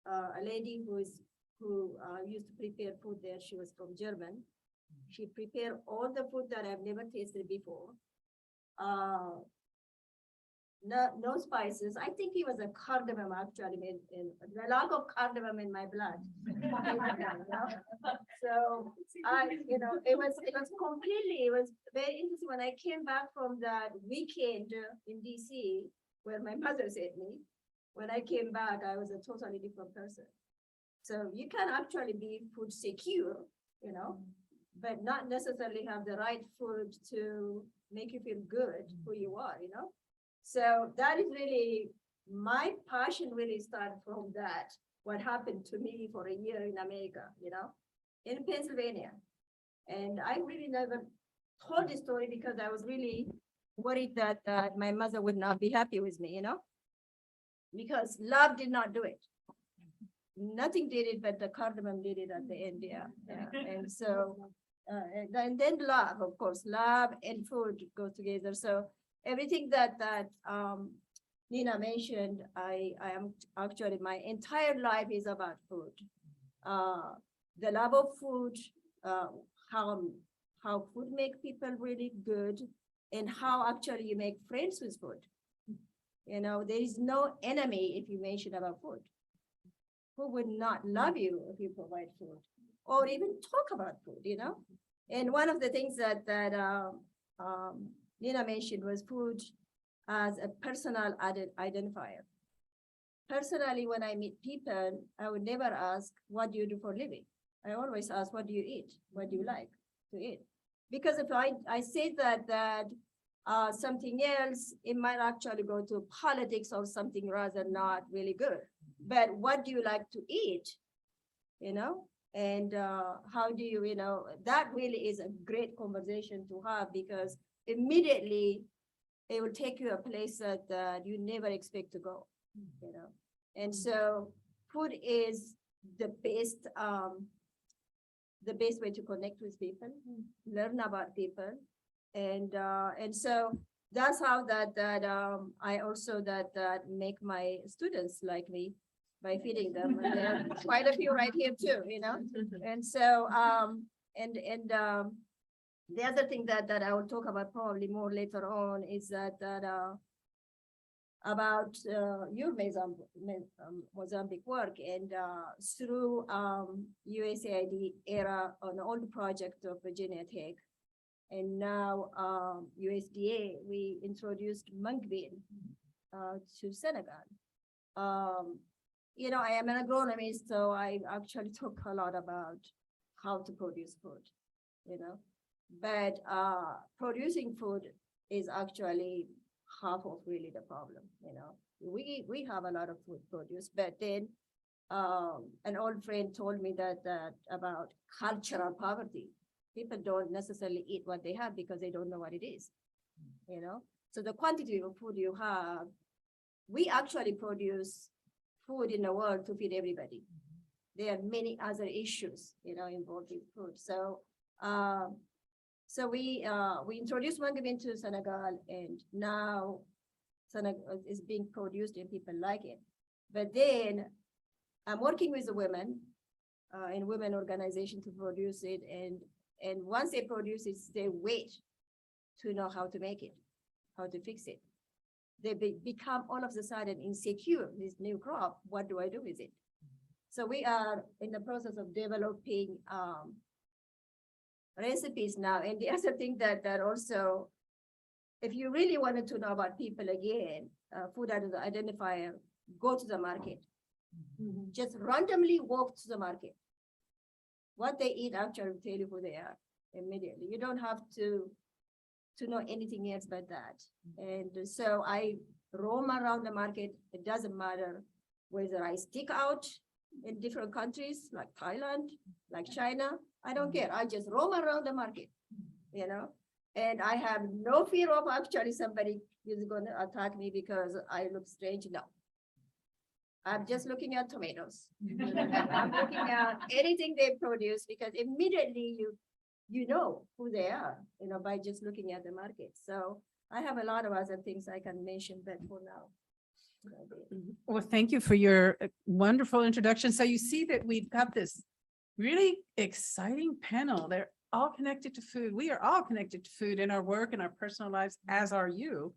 A lady who used to prepare food there, she was from German. She prepared all the food that I've never tasted before. No spices. I think it was a cardamom actually, in the lack of cardamom in my blood. So it was very interesting when I came back from that weekend in DC where my mother sent me. When I came back, I was a totally different person. So you can actually be food secure, but not necessarily have the right food to make you feel good who you are, So that is really, my passion really started from that, what happened to me for a year in America, in Pennsylvania. And I really never told this story because I was really worried that my mother would not be happy with me, because love did not do it. Nothing did it, but the cardamom did it at the end, yeah. And so, and then love, of course, love and food go together. So everything that Nina mentioned, I am actually, my entire life is about food. The love of food, how food make people really good, and how actually you make friends with food. There is no enemy if you mention about food. Who would not love you if you provide food, or even talk about food, And one of the things that Nina mentioned was food as a personal identifier. Personally, when I meet people, I would never ask, what do you do for a living? I always ask, what do you eat? What do you like to eat? Because if I say that something else, it might actually go to politics or something rather not really good. But what do you like to eat? And how do you, that really is a great conversation to have, because immediately it will take you a place that you never expect to go, And so food is the best way to connect with people, learn about people. And so that's how I also make my students like me by feeding them. And there are quite a few right here too, And so the other thing that I will talk about probably more later on is that about your Mozambique work, and through USAID era on the old project of Virginia Tech, and now USDA, we introduced mung bean to Senegal. I am an agronomist, so I actually talk a lot about how to produce food. you know. But producing food is actually half of really the problem, you know. We have a lot of food produce, but then an old friend told me that about cultural poverty. People don't necessarily eat what they have because they don't know what it is, you know. So the quantity of food you have, we actually produce food in the world to feed everybody. There are many other issues, you know, involved with food. So we introduced mangum into Senegal, and now Senegal is being produced and people like it. But then I'm working with the women in women organization to produce it, and once they produce it, they wait to know how to make it, how to fix it. They become all of a sudden insecure, this new crop, what do I do with it? So we are in the process of developing recipes now. And the other thing that also, if you really wanted to know about people again, food as an identifier, go to the market. Just randomly walk to the market. What they eat actually will tell you who they are immediately. You don't have to know anything else but that. And so I roam around the market. It doesn't matter whether I stick out in different countries like Thailand, like China. I don't care. I just roam around the market, you know, and I have no fear of actually somebody is going to attack me because I look strange. No. I'm just looking at tomatoes. I'm looking at anything they produce because immediately you know who they are, you know, by just looking at the market. So I have a lot of other things I can mention, but for now. Well, thank you for your wonderful introduction. So you see that we've got this really exciting panel. They're all connected to food. We are all connected to food in our work and our personal lives, as are you,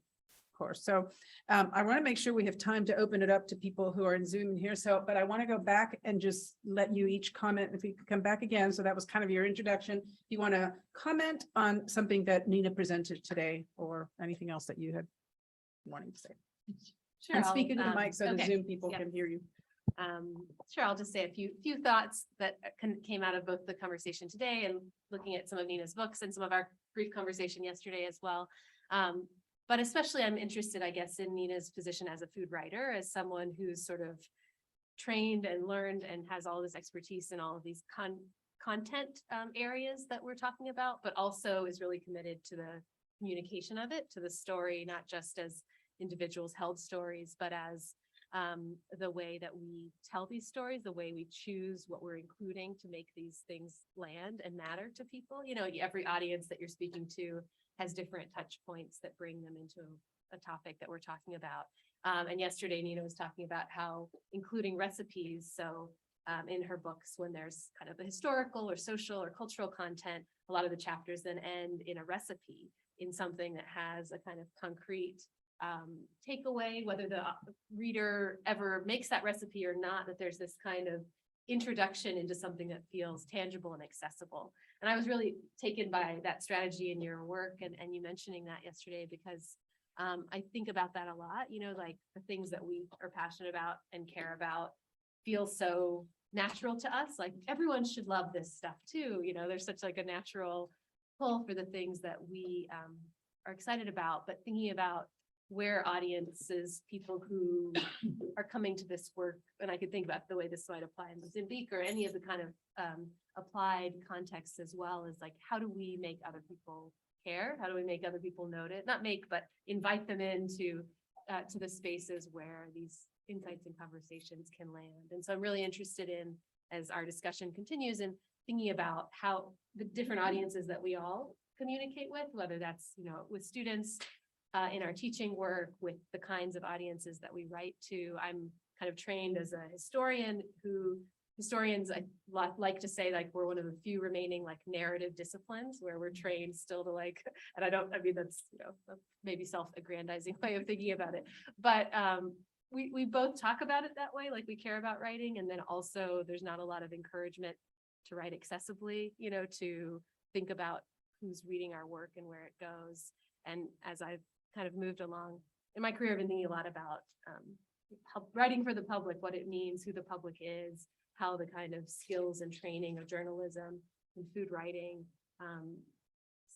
of course. So I want to make sure we have time to open it up to people who are in Zoom here. So, but I want to go back and just let you each comment if we could come back again. So that was kind of your introduction. If you want to comment on something that Nina presented today or anything else that you had wanting to say. Sure, And speak into the mic so the okay. Zoom people Yep. can hear you. Sure, I'll just say a few thoughts that came out of both the conversation today and looking at some of Nina's books and some of our brief conversation yesterday as well. But especially I'm interested, I guess, in Nina's position as a food writer, as someone who's sort of trained and learned and has all this expertise in all of these content areas that we're talking about, but also is really committed to the communication of it, to the story, not just as individuals held stories, but as the way that we tell these stories, the way we choose what we're including to make these things land and matter to people. You know, every audience that you're speaking to has different touch points that bring them into a topic that we're talking about. And yesterday, Nina was talking about how including recipes. So in her books, when there's kind of a historical or social or cultural content, a lot of the chapters then end in a recipe, in something that has a kind of concrete takeaway, whether the reader ever makes that recipe or not, that there's this kind of introduction into something that feels tangible and accessible. And I was really taken by that strategy in your work and you mentioning that yesterday, because I think about that a lot, you know, like the things that we are passionate about and care about feel so natural to us. Like everyone should love this stuff too. You know, there's such like a natural pull for the things that we are excited about, but thinking about where audiences, people who are coming to this work, and I could think about the way this might apply in Mozambique or any of the kind of applied contexts as well, is like, how do we make other people care? How do we make other people notice? Not make, but invite them into to the spaces where these insights and conversations can land. And so I'm really interested in, as our discussion continues, in thinking about how the different audiences that we all communicate with, whether that's, you know, with students, in our teaching work, with the kinds of audiences that we write to. I'm kind of trained as a historian historians, I like to say, like, we're one of the few remaining like narrative disciplines where we're trained still to like, and I mean, that's, you know, maybe self-aggrandizing way of thinking about it, but we both talk about it that way, like we care about writing. And then also there's not a lot of encouragement to write accessibly, you know, to think about who's reading our work and where it goes. And as I've kind of moved along in my career, I've been thinking a lot about writing for the public, what it means, who the public is, how the kind of skills and training of journalism and food writing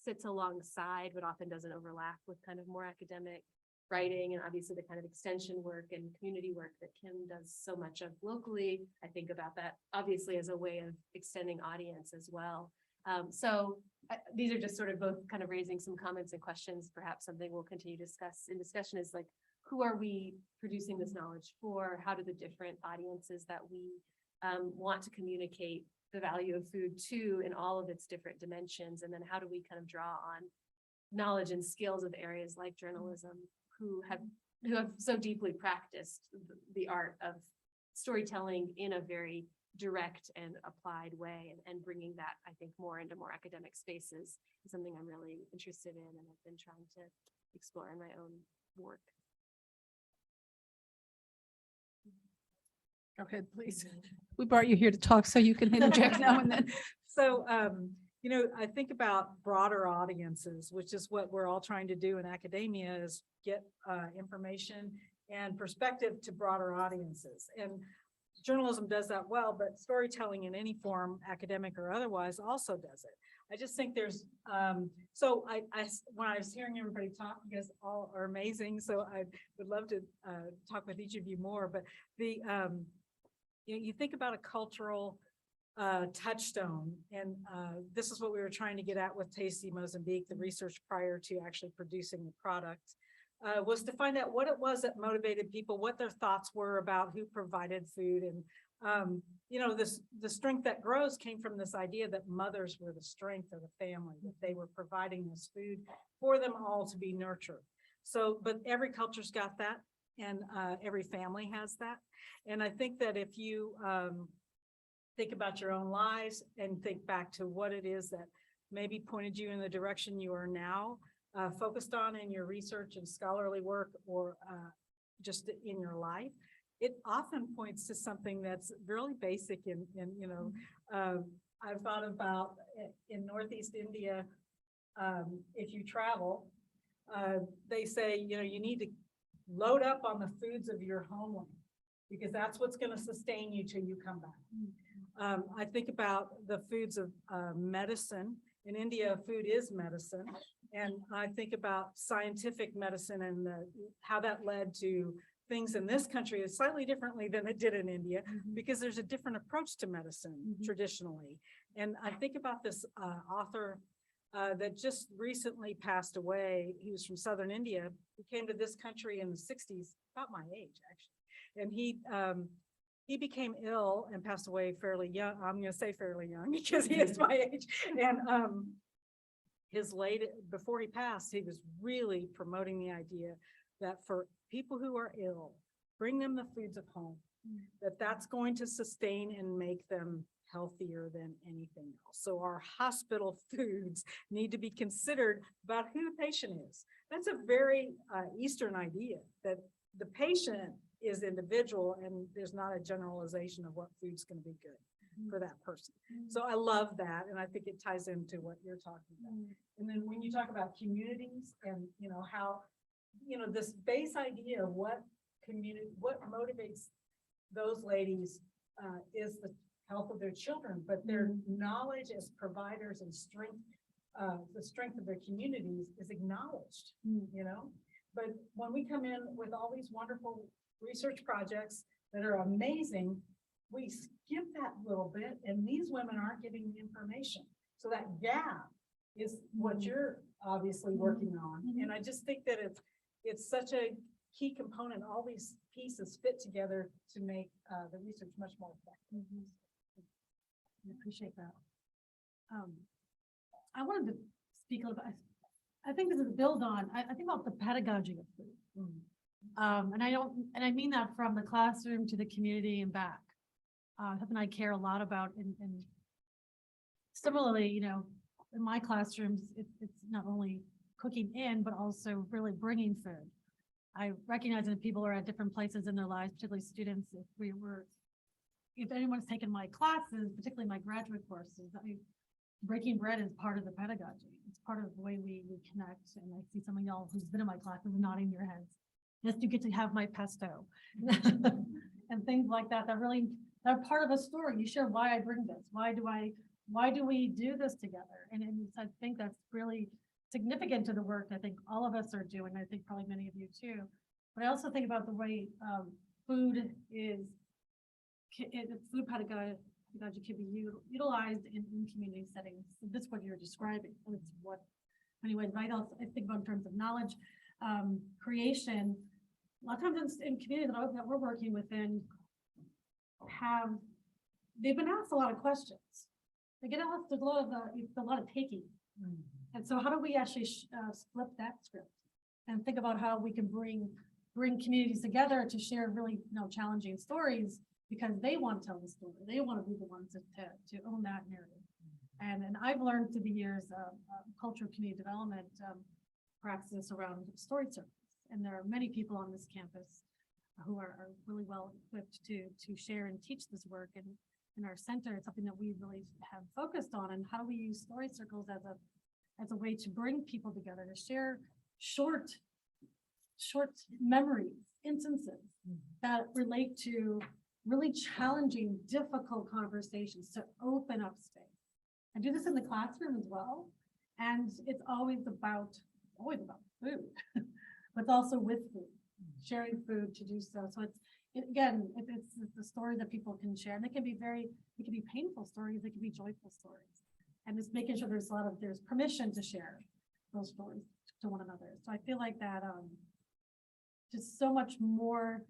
sits alongside, but often doesn't overlap with kind of more academic writing, and obviously the kind of extension work and community work that Kim does so much of locally. I think about that obviously as a way of extending audience as well. These are just sort of both kind of raising some comments and questions. Perhaps something we'll continue to discuss in discussion is like, who are we producing this knowledge for? How do the different audiences that we want to communicate the value of food to in all of its different dimensions? And then how do we kind of draw on knowledge and skills of areas like journalism who have so deeply practiced the art of storytelling in a very direct and applied way, and bringing that, I think, more into more academic spaces is something I'm really interested in and have been trying to explore in my own work. Go ahead, please. We brought you here to talk, so you can interject now and then. So, you know, I think about broader audiences, which is what we're all trying to do in academia, is get information and perspective to broader audiences. And journalism does that well, but storytelling in any form, academic or otherwise, also does it. I just think there's, so when I was hearing everybody talk, you guys all are amazing. So I would love to talk with each of you more, but the, you think about a cultural touchstone, and this is what we were trying to get at with Tasty Mozambique, the research prior to actually producing the product, was to find out what it was that motivated people, what their thoughts were about who provided food. And you know, the strength that grows came from this idea that mothers were the strength of the family, that they were providing this food for them all to be nurtured. So, but every culture's got that, and every family has that. And I think that if you think about your own lives and think back to what it is that maybe pointed you in the direction you are now focused on in your research and scholarly work, or just in your life, it often points to something that's really basic in you know, I've thought about in Northeast India, if you travel, they say, you know, you need to load up on the foods of your homeland, because that's what's going to sustain you till you come back. I think about the foods of medicine. In India, food is medicine. And I think about scientific medicine and how that led to things in this country is slightly differently than it did in India, because there's a different approach to medicine traditionally. And I think about this author that just recently passed away. He was from Southern India. He came to this country in the 60s, about my age, actually. And he became ill and passed away fairly young. I'm going to say fairly young because he is my age. And before he passed, he was really promoting the idea that for people who are ill, bring them the foods of home, that's going to sustain and make them healthier than anything else. So our hospital foods need to be considered about who the patient is. That's a very Eastern idea, that the patient is individual and there's not a generalization of what food's going to be good for that person. So I love that, and I think it ties into what you're talking about. And then when you talk about communities and, you know, how, you know, this base idea of what motivates those ladies is the health of their children, but their knowledge as providers and strength, the strength of their communities is acknowledged, you know. But when we come in with all these wonderful research projects that are amazing, we skip that little bit, and these women aren't getting the information. So that gap is what you're obviously working on. And I just think that it's such a key component. All these pieces fit together to make the research much more effective. I appreciate that. I wanted to speak a little bit. I think this is build on. I think about the pedagogy of food, and I mean that from the classroom to the community and back. Something I care a lot about. And similarly, you know, in my classrooms, it's not only cooking in, but also really bringing food. I recognize that people are at different places in their lives, particularly students. If anyone's taken my classes, particularly my graduate courses, breaking bread is part of the pedagogy. It's part of the way we connect. And I see some of y'all who's been in my classes nodding your heads. Yes, you get to have my pesto and things like that. They're part of a story. You share why I bring this. Why do I why do we do this together? And I think that's really significant to the work I think all of us are doing. I think probably many of you too. But I also think about the way food is, food pedagogy can be utilized in community settings. So this is what you're describing. And it's what, anyways, I think about in terms of knowledge creation. A lot of times in communities that we're working within, they've been asked a lot of questions. They get asked a lot of taking. And so how do we actually flip that script and think about how we can bring communities together to share really challenging stories, because they want to tell the story. They want to be the ones to own that narrative. And I've learned through the years of cultural community development practices around story circles. And there are many people on this campus who are really well equipped to share and teach this work. And in our center, it's something that we really have focused on. And how do we use story circles as a way to bring people together to share short memories, instances that relate to really challenging, difficult conversations, to open up space. I do this in the classroom as well. And it's always about food, but it's also with food, sharing food to do so. So it's the story that people can share. And it can be painful stories, it can be joyful stories. And just making sure there's permission to share those stories to one another. So I feel like that just so much more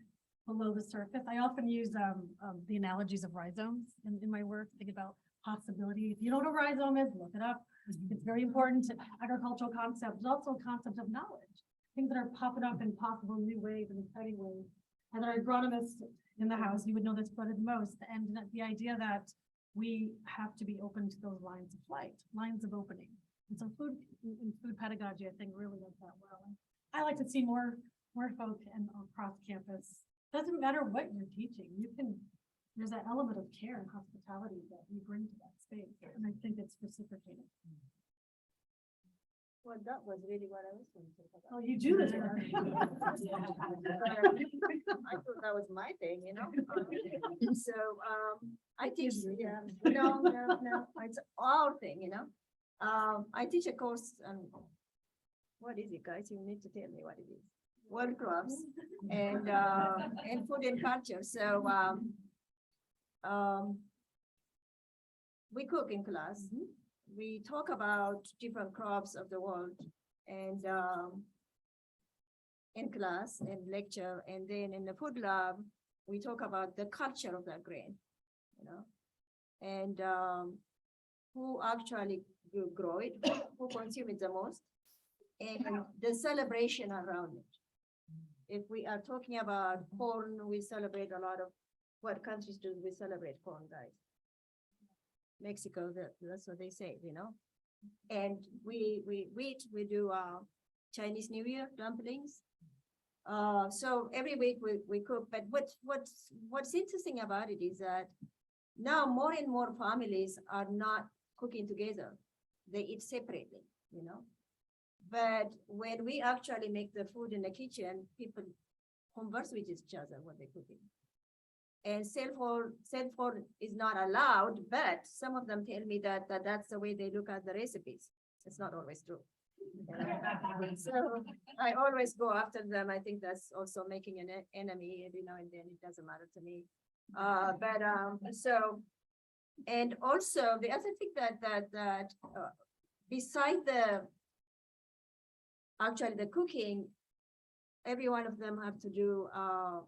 below the surface. I often use the analogies of rhizomes in my work. Think about possibility. If you don't know what a rhizome is, look it up. It's very important to agricultural concept, but also a concept of knowledge. Things that are popping up in possible new ways and exciting ways. And our agronomists in the house, you would know this better than most. And the idea that we have to be open to those lines of flight, lines of opening. And so food pedagogy, I think, really does that well. And I like to see more folk and across campus. Doesn't matter what you're teaching, there's that element of care and hospitality that you bring to that space. And I think it's reciprocated. Well, that was really what I was going to say about. Oh, you do this. I thought that was my thing, So, I teach, no, it's our thing, I teach a course on, what is it, guys? You need to tell me what it is. World crops and food and culture. So, we cook in class. We talk about different crops of the world and in class and lecture, and then in the food lab we talk about the culture of that grain, and who actually grow it, who consume it the most, and the celebration around it. If we are talking about corn, we celebrate a lot of, what countries do we celebrate corn, guys? Mexico, that's what they say, And we do Chinese New Year dumplings. So every week we cook. But what's interesting about it is that now more and more families are not cooking together. They eat separately, But when we actually make the food in the kitchen, people converse with each other when they're cooking. And cell phone is not allowed, but some of them tell me that that's the way they look at the recipes. It's not always true. So I always go after them. I think that's also making an enemy, and then it doesn't matter to me. And also the other thing that beside the cooking, every one of them have to do a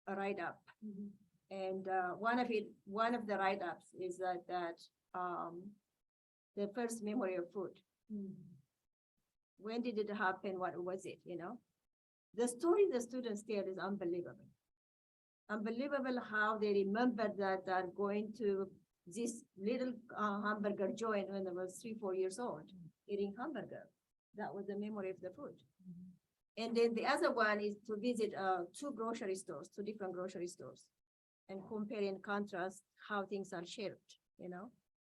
write-up. And one of the write-ups is that the first memory of food. When did it happen? What was it? The story the students tell is unbelievable. Unbelievable how they remember that they're going to this little hamburger joint when they was 3-4 years old, eating hamburger. That was the memory of the food. And then the other one is to visit two different grocery stores, and compare and contrast how things are shared,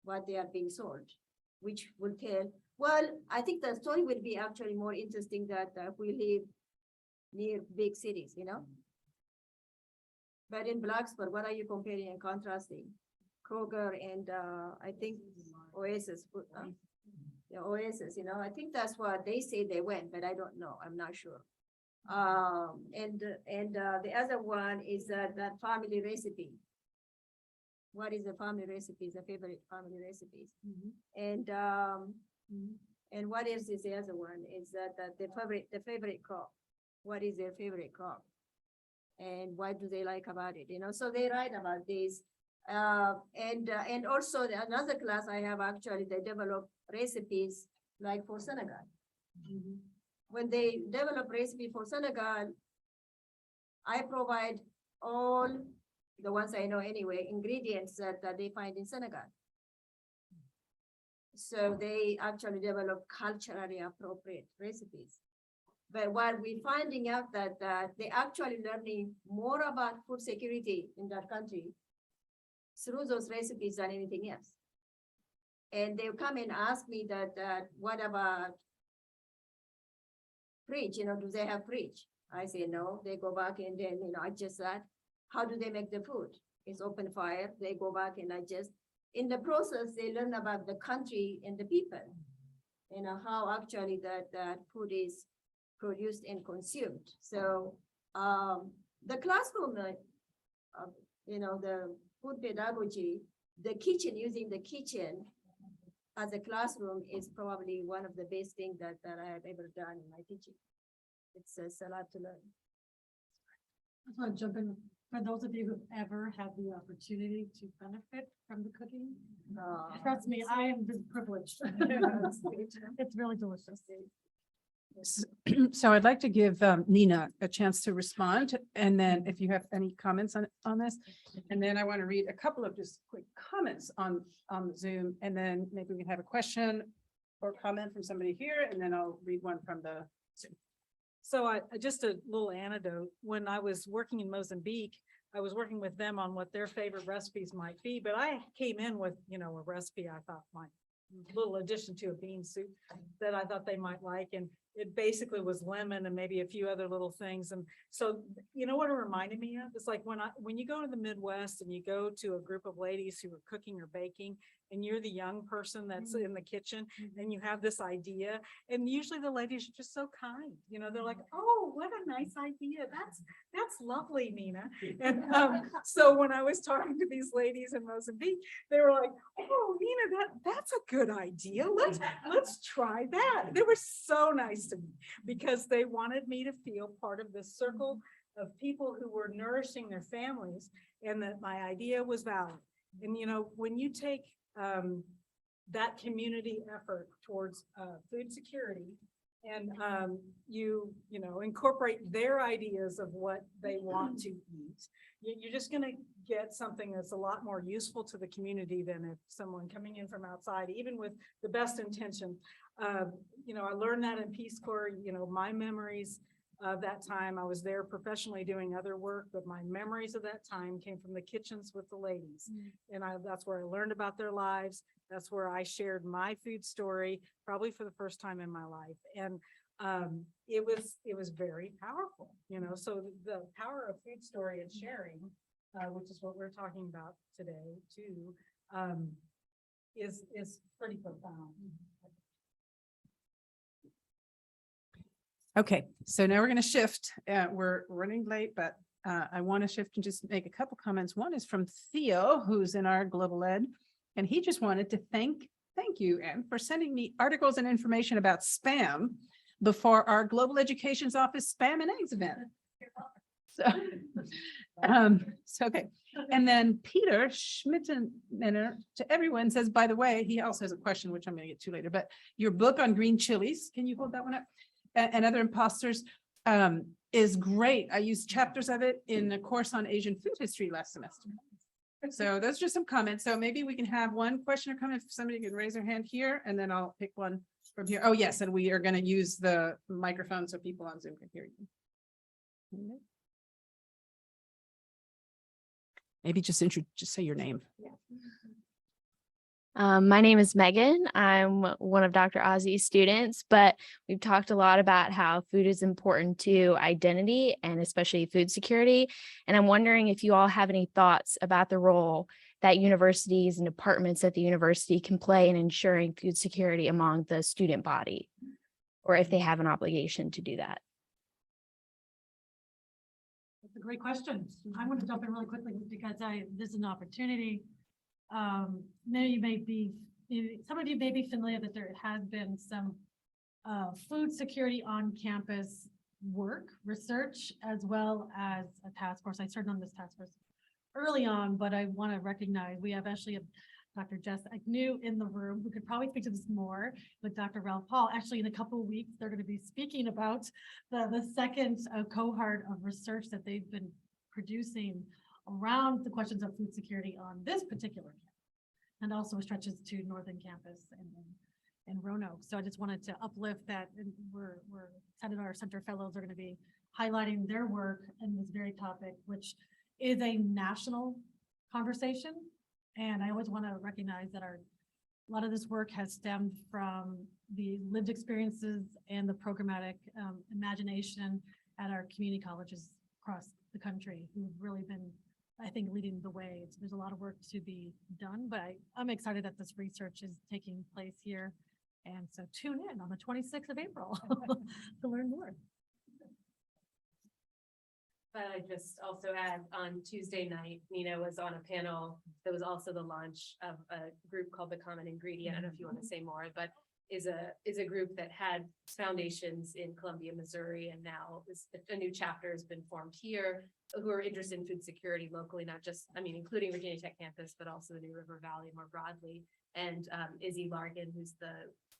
what they are being sold, which will tell, well, I think the story will be actually more interesting that we live near big cities, But in Blacksburg, what are you comparing and contrasting? Kroger and I think Oasis, the Oasis, I think that's what they say they went, but I don't know, I'm not sure. And the other one is that family recipe. What is the family recipes, the favorite family recipes? And what else is the other one? Is that the favorite crop? What is their favorite crop? And what do they like about it? So they write about this. And also another class I have actually, they develop recipes like for Senegal. When they develop recipe for Senegal, I provide all the ones I know anyway, ingredients that they find in Senegal. So they actually develop culturally appropriate recipes. But what we're finding out that they actually learning more about food security in that country through those recipes than anything else. And they'll come and ask me that what about fridge? Do they have fridge? I say no. They go back and then adjust that. How do they make the food? It's open fire. They go back and adjust. In the process, they learn about the country and the people. How actually that food is produced and consumed. So the classroom, the food pedagogy, the kitchen, using the kitchen as a classroom is probably one of the best things that I have ever done in my teaching. It's a lot to learn. I just want to jump in. For those of you who've ever had the opportunity to benefit from the cooking, trust me, I am privileged. It's really delicious. So I'd like to give Nina a chance to respond, and then if you have any comments on this, and then I want to read a couple of just quick comments on Zoom, and then maybe we can have a question or comment from somebody here, and then I'll read one from the Zoom. So just a little anecdote. When I was working in Mozambique, I was working with them on what their favorite recipes might be, but I came in with, a recipe I thought might, little addition to a bean soup that I thought they might like. And it basically was lemon and maybe a few other little things. And so, what it reminded me of? It's like when you go to the Midwest and you go to a group of ladies who are cooking or baking, and you're the young person that's in the kitchen, and you have this idea, and usually the ladies are just so kind. They're like, oh, what a nice idea. That's lovely, Nina. And so when I was talking to these ladies in Mozambique, they were like, oh, Nina, that's a good idea. Let's try that. They were so nice to me because they wanted me to feel part of this circle of people who were nourishing their families, and that my idea was valid. And when you take that community effort towards food security, and you incorporate their ideas of what they want to eat, you're just going to get something that's a lot more useful to the community than if someone coming in from outside, even with the best intention. I learned that in Peace Corps. My memories of that time, I was there professionally doing other work, but my memories of that time came from the kitchens with the ladies. And that's where I learned about their lives. That's where I shared my food story, probably for the first time in my life. And it was very powerful, so the power of food story and sharing, which is what we're talking about today too, is pretty profound. Okay, so now we're going to shift. We're running late, but I want to shift and just make a couple comments. One is from Theo, who's in our global ed, and he just wanted to thank you, Anne, for sending me articles and information about spam before our Global Education's Office Spam and Eggs event. So okay. And then Peter Schmittenminer, to everyone, says, by the way, he also has a question, which I'm going to get to later, but your book on green chilies, can you hold that one up? And other imposters is great. I used chapters of it in a course on Asian food history last semester. So those are just some comments. So maybe we can have one question or comment if somebody can raise their hand here, and then I'll pick one from here. Oh, yes, and we are going to use the microphone so people on Zoom can hear you. Maybe just say your name. My name is Megan. I'm one of Dr. Ozzy's students, but we've talked a lot about how food is important to identity and especially food security. And I'm wondering if you all have any thoughts about the role that universities and departments at the university can play in ensuring food security among the student body, or if they have an obligation to do that. That's a great question. I want to jump in really quickly because this is an opportunity. Many of you may be, some of you may be familiar that there has been some food security on campus work, research, as well as a task force. I started on this task force early on, but I want to recognize we have actually Dr. Jess Agnew in the room who could probably speak to this more, with Dr. Ralph Paul. Actually, in a couple of weeks, they're going to be speaking about the second cohort of research that they've been producing around the questions of food security on this particular campus, and also stretches to Northern Campus and Roanoke. So I just wanted to uplift that, and we're our center fellows are going to be highlighting their work in this very topic, which is a national conversation. And I always want to recognize that a lot of this work has stemmed from the lived experiences and the programmatic imagination at our community colleges across the country, who've really been, I think, leading the way. There's a lot of work to be done, but I'm excited that this research is taking place here. And so tune in on the 26th of April to learn more. But I just also add, on Tuesday night, Nina was on a panel that was also the launch of a group called The Common Ingredient. I don't know if you want to say more, but is a group that had foundations in Columbia, Missouri, and now a new chapter has been formed here, who are interested in food security locally, not just, I mean, including Virginia Tech campus, but also the New River Valley more broadly. And Izzy Largan, who's the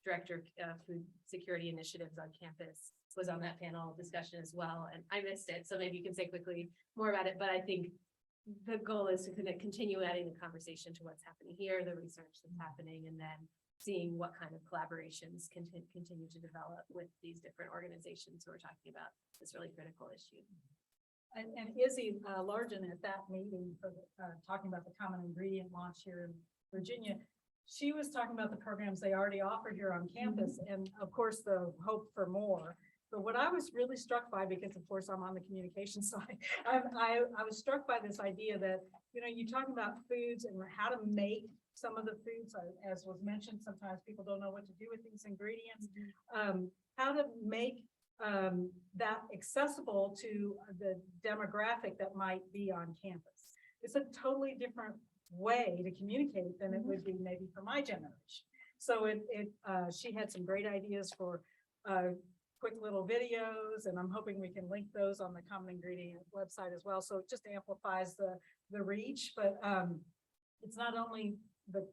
director of food security initiatives on campus, was on that panel discussion as well, and I missed it, so maybe you can say quickly more about it. But I think the goal is to kind of continue adding the conversation to what's happening here, the research that's happening, and then seeing what kind of collaborations can continue to develop with these different organizations who are talking about this really critical issue. And Izzy Largan at that meeting for talking about the common ingredient launch here in Virginia, she was talking about the programs they already offer here on campus, and of course the hope for more. But what I was really struck by, because of course I'm on the communication side, I was struck by this idea that, you know, you talk about foods and how to make some of the foods, as was mentioned, sometimes people don't know what to do with these ingredients, how to make that accessible to the demographic that might be on campus. It's a totally different way to communicate than it would be maybe for my generation. So she had some great ideas for quick little videos, and I'm hoping we can link those on the Common Ingredient website as well. So it just amplifies the reach, but it's not only the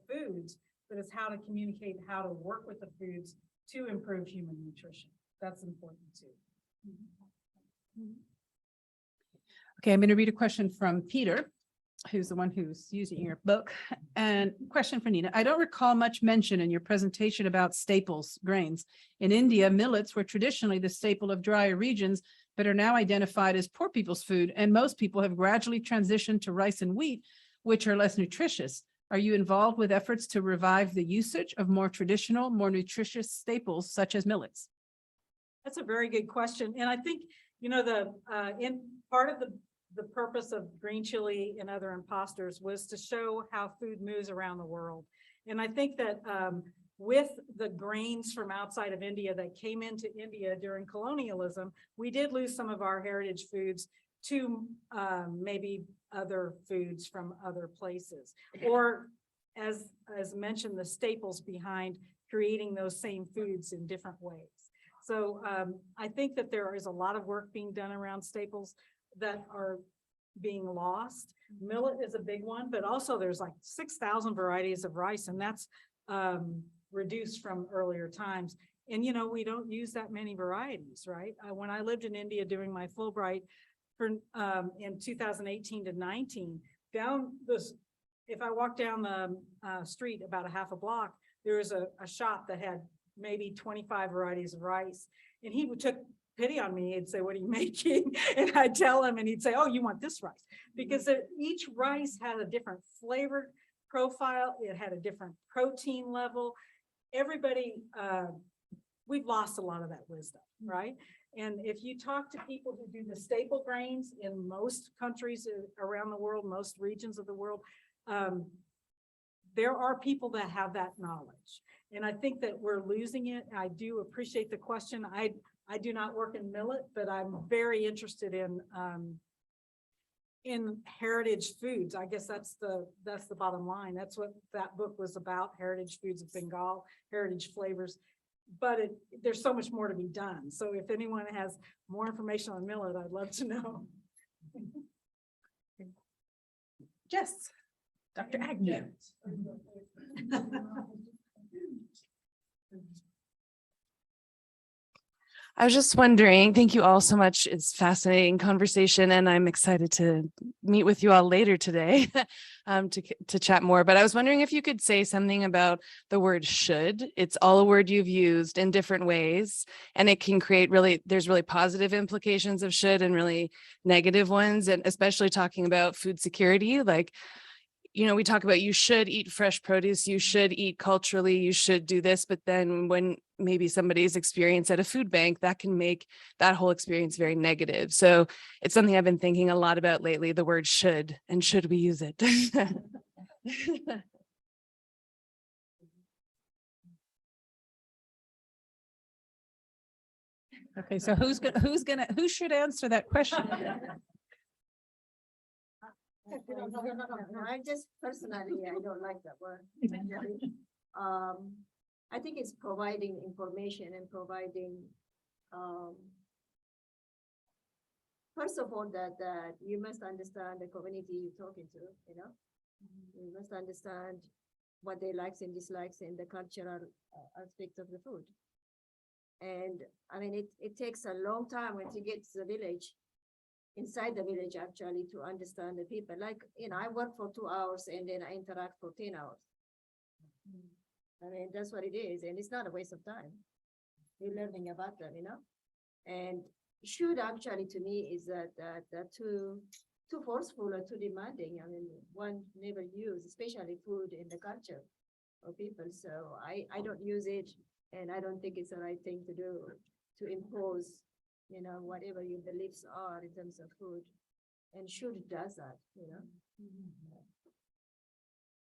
foods, but it's how to communicate, how to work with the foods to improve human nutrition. That's important too. Okay, I'm going to read a question from Peter, who's the one who's using your book. And question for Nina. I don't recall much mention in your presentation about staples, grains. In India, millets were traditionally the staple of drier regions, but are now identified as poor people's food. And most people have gradually transitioned to rice and wheat, which are less nutritious. Are you involved with efforts to revive the usage of more traditional, more nutritious staples such as millets? That's a very good question. And I think, you know, in part of the purpose of Green Chili and Other Imposters was to show how food moves around the world. And I think that with the grains from outside of India that came into India during colonialism, we did lose some of our heritage foods to maybe other foods from other places. Or as mentioned, the staples behind creating those same foods in different ways. So I think that there is a lot of work being done around staples that are being lost. Millet is a big one, but also there's like 6,000 varieties of rice, and that's reduced from earlier times. And, you know, we don't use that many varieties, right? When I lived in India doing my Fulbright for in 2018 to 19, if I walked down the street about a half a block, there was a shop that had maybe 25 varieties of rice. And he took pity on me. He'd say, "What are you making?" And I'd tell him, and he'd say, "Oh, you want this rice?" Because each rice had a different flavor profile. It had a different protein level. Everybody we've lost a lot of that wisdom, right? And if you talk to people who do the staple grains in most countries around the world, most regions of the world, there are people that have that knowledge. And I think that we're losing it. I do appreciate the question. I do not work in millet, but I'm very interested in heritage foods. I guess that's the bottom line. That's what that book was about, Heritage Foods of Bengal, heritage flavors. But there's so much more to be done. So if anyone has more information on millet, I'd love to know. Yes, Dr. Agnew. I was just wondering, thank you all so much. It's fascinating conversation and I'm excited to meet with you all later today to chat more. But I was wondering if you could say something about the word should. It's all a word you've used in different ways and it can create there's really positive implications of should and really negative ones. And especially talking about food security, like, you know, we talk about you should eat fresh produce, you should eat culturally, you should do this, but then when maybe somebody's experience at a food bank, that can make that whole experience very negative. So it's something I've been thinking a lot about lately, the word should, and should we use it? Okay, so who should answer that question? I just personally, I don't like that word. I think it's providing information and providing, first of all, that you must understand the community you're talking to, you know? You must understand what they likes and dislikes in the cultural aspect of the food. And I mean, it takes a long time when you get to the village, inside the village actually, to understand the people. Like, you know, I work for 2 hours and then I interact for 10 hours. I mean, that's what it is. And it's not a waste of time. You're learning about them, you know? And should actually to me is that too forceful or too demanding. I mean, one never use, especially food in the culture of people. So I don't use it and I don't think it's the right thing to do, to impose, you know, whatever your beliefs are in terms of food. And should does that, you know?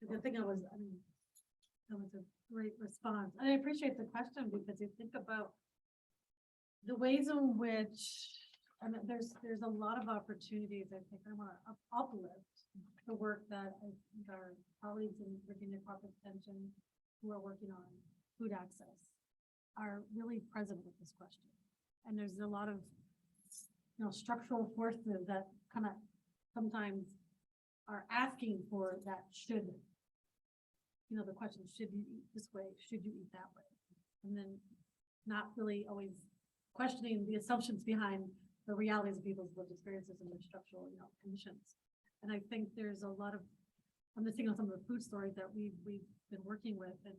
I think that was a great response. And I appreciate the question because you think about the ways in which, I mean, there's a lot of opportunities. I think I want to uplift the work that I think our colleagues in Virginia Crop Extension who are working on food access are really present with this question. And there's a lot of, you know, structural forces that kind of sometimes are asking for that should, you know, the question, should you eat this way? Should you eat that way? And then not really always questioning the assumptions behind the realities of people's lived experiences and their structural, you know, conditions. And I think there's a lot of, I'm just thinking of some of the food stories that we've been working with, and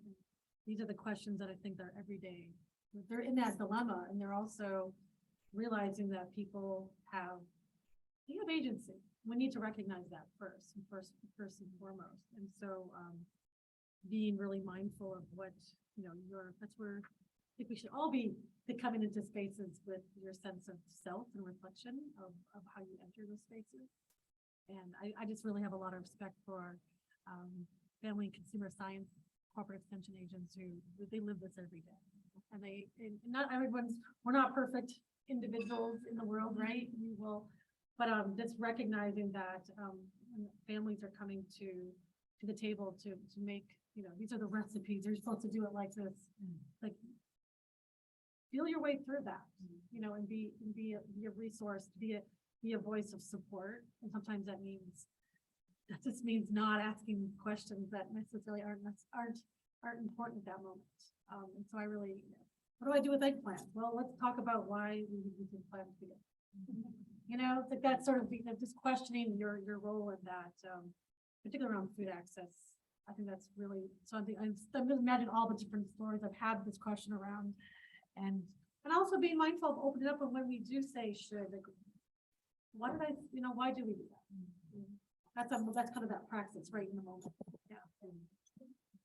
these are the questions that I think are everyday. They're in that dilemma, and they're also realizing that people have agency. We need to recognize that first and foremost. And so being really mindful of what, you know, that's where I think we should all be coming into spaces with your sense of self and reflection of how you enter those spaces. And I just really have a lot of respect for family and consumer science corporate extension agents who they live this every day. And not everyone's, we're not perfect individuals in the world, right? We will, but just recognizing that when families are coming to the table to make, you know, these are the recipes, you're supposed to do it like this, like feel your way through that, you know, and be a resource, be a voice of support. And sometimes that just means not asking questions that necessarily aren't important at that moment. And so I really, what do I do with eggplant? Well, let's talk about why we use eggplant together. You know, it's like that sort of, you know, just questioning your role in that, particularly around food access. I think that's really something. I'm just imagine all the different stories I've had this question around, and also being mindful of opening up. And when we do say should, like, why do we do that? That's kind of that praxis right in the moment. Yeah.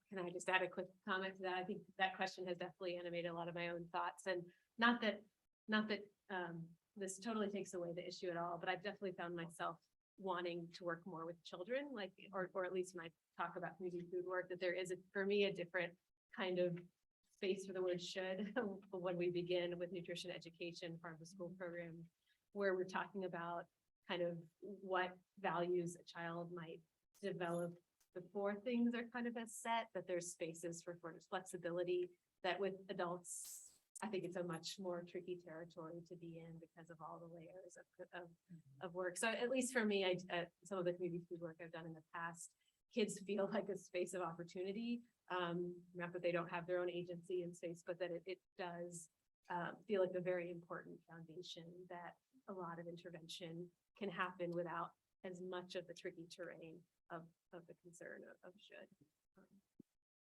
can I just add a quick comment to that? I think that question has definitely animated a lot of my own thoughts, and not that this totally takes away the issue at all, but I've definitely found myself wanting to work more with children, like, or at least when I talk about community food work, that there is, for me, a different kind of space for the word should when we begin with nutrition education, part of the school program, where we're talking about kind of what values a child might develop before things are kind of as set, that there's spaces for flexibility, that with adults, I think it's a much more tricky territory to be in because of all the layers of work. So at least for me, some of the community food work I've done in the past, kids feel like a space of opportunity. Not that they don't have their own agency in space, but that it does feel like a very important foundation that a lot of intervention can happen without as much of the tricky terrain of the concern of should.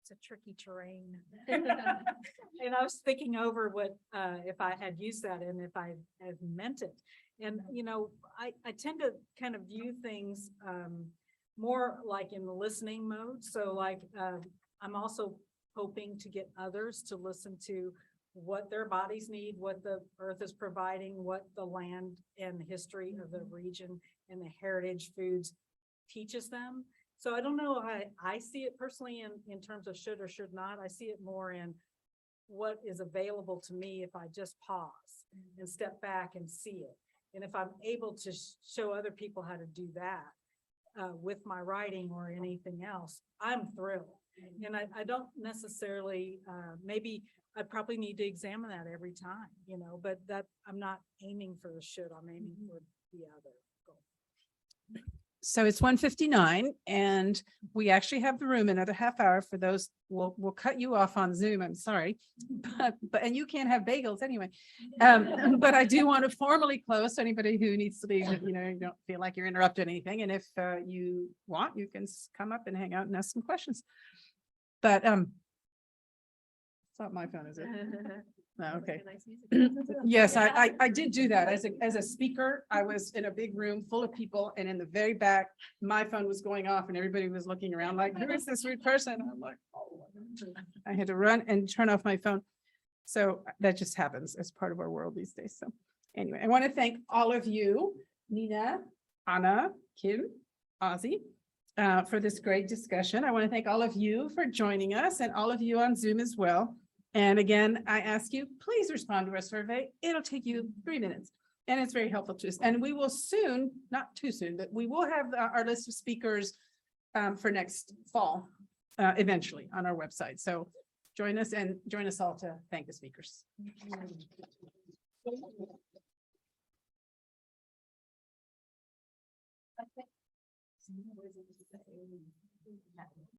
It's a tricky terrain. And I was thinking over what, if I had used that and if I had meant it. And, you know, I tend to kind of view things more like in the listening mode. So like, I'm also hoping to get others to listen to what their bodies need, what the earth is providing, what the land and history of the region and the heritage foods teaches them. So I don't know, I see it personally in terms of should or should not. I see it more in what is available to me if I just pause and step back and see it. And if I'm able to show other people how to do that with my writing or anything else, I'm thrilled. And I don't necessarily, maybe I probably need to examine that every time, you know, but that I'm not aiming for the should, I'm aiming for the other goal. So it's 1:59 and we actually have the room another half hour for those. We'll cut you off on Zoom. I'm sorry, but and you can't have bagels anyway. But I do want to formally close. So anybody who needs to leave, you know, you don't feel like you're interrupting anything. And if you want, you can come up and hang out and ask some questions. But it's not my phone, is it? No, okay. Yes, I did do that as a speaker. I was in a big room full of people, and in the very back, my phone was going off and everybody was looking around like, who is this rude person? I'm like, oh, I had to run and turn off my phone. So that just happens as part of our world these days. So anyway, I want to thank all of you, Nina, Anna, Kim, Ozzy, for this great discussion. I want to thank all of you for joining us and all of you on Zoom as well. And again, I ask you, please respond to our survey. It'll take you 3 minutes and it's very helpful to us. And we will soon, not too soon, but we will have our list of speakers for next fall, eventually on our website. So join us and join us all to thank the speakers.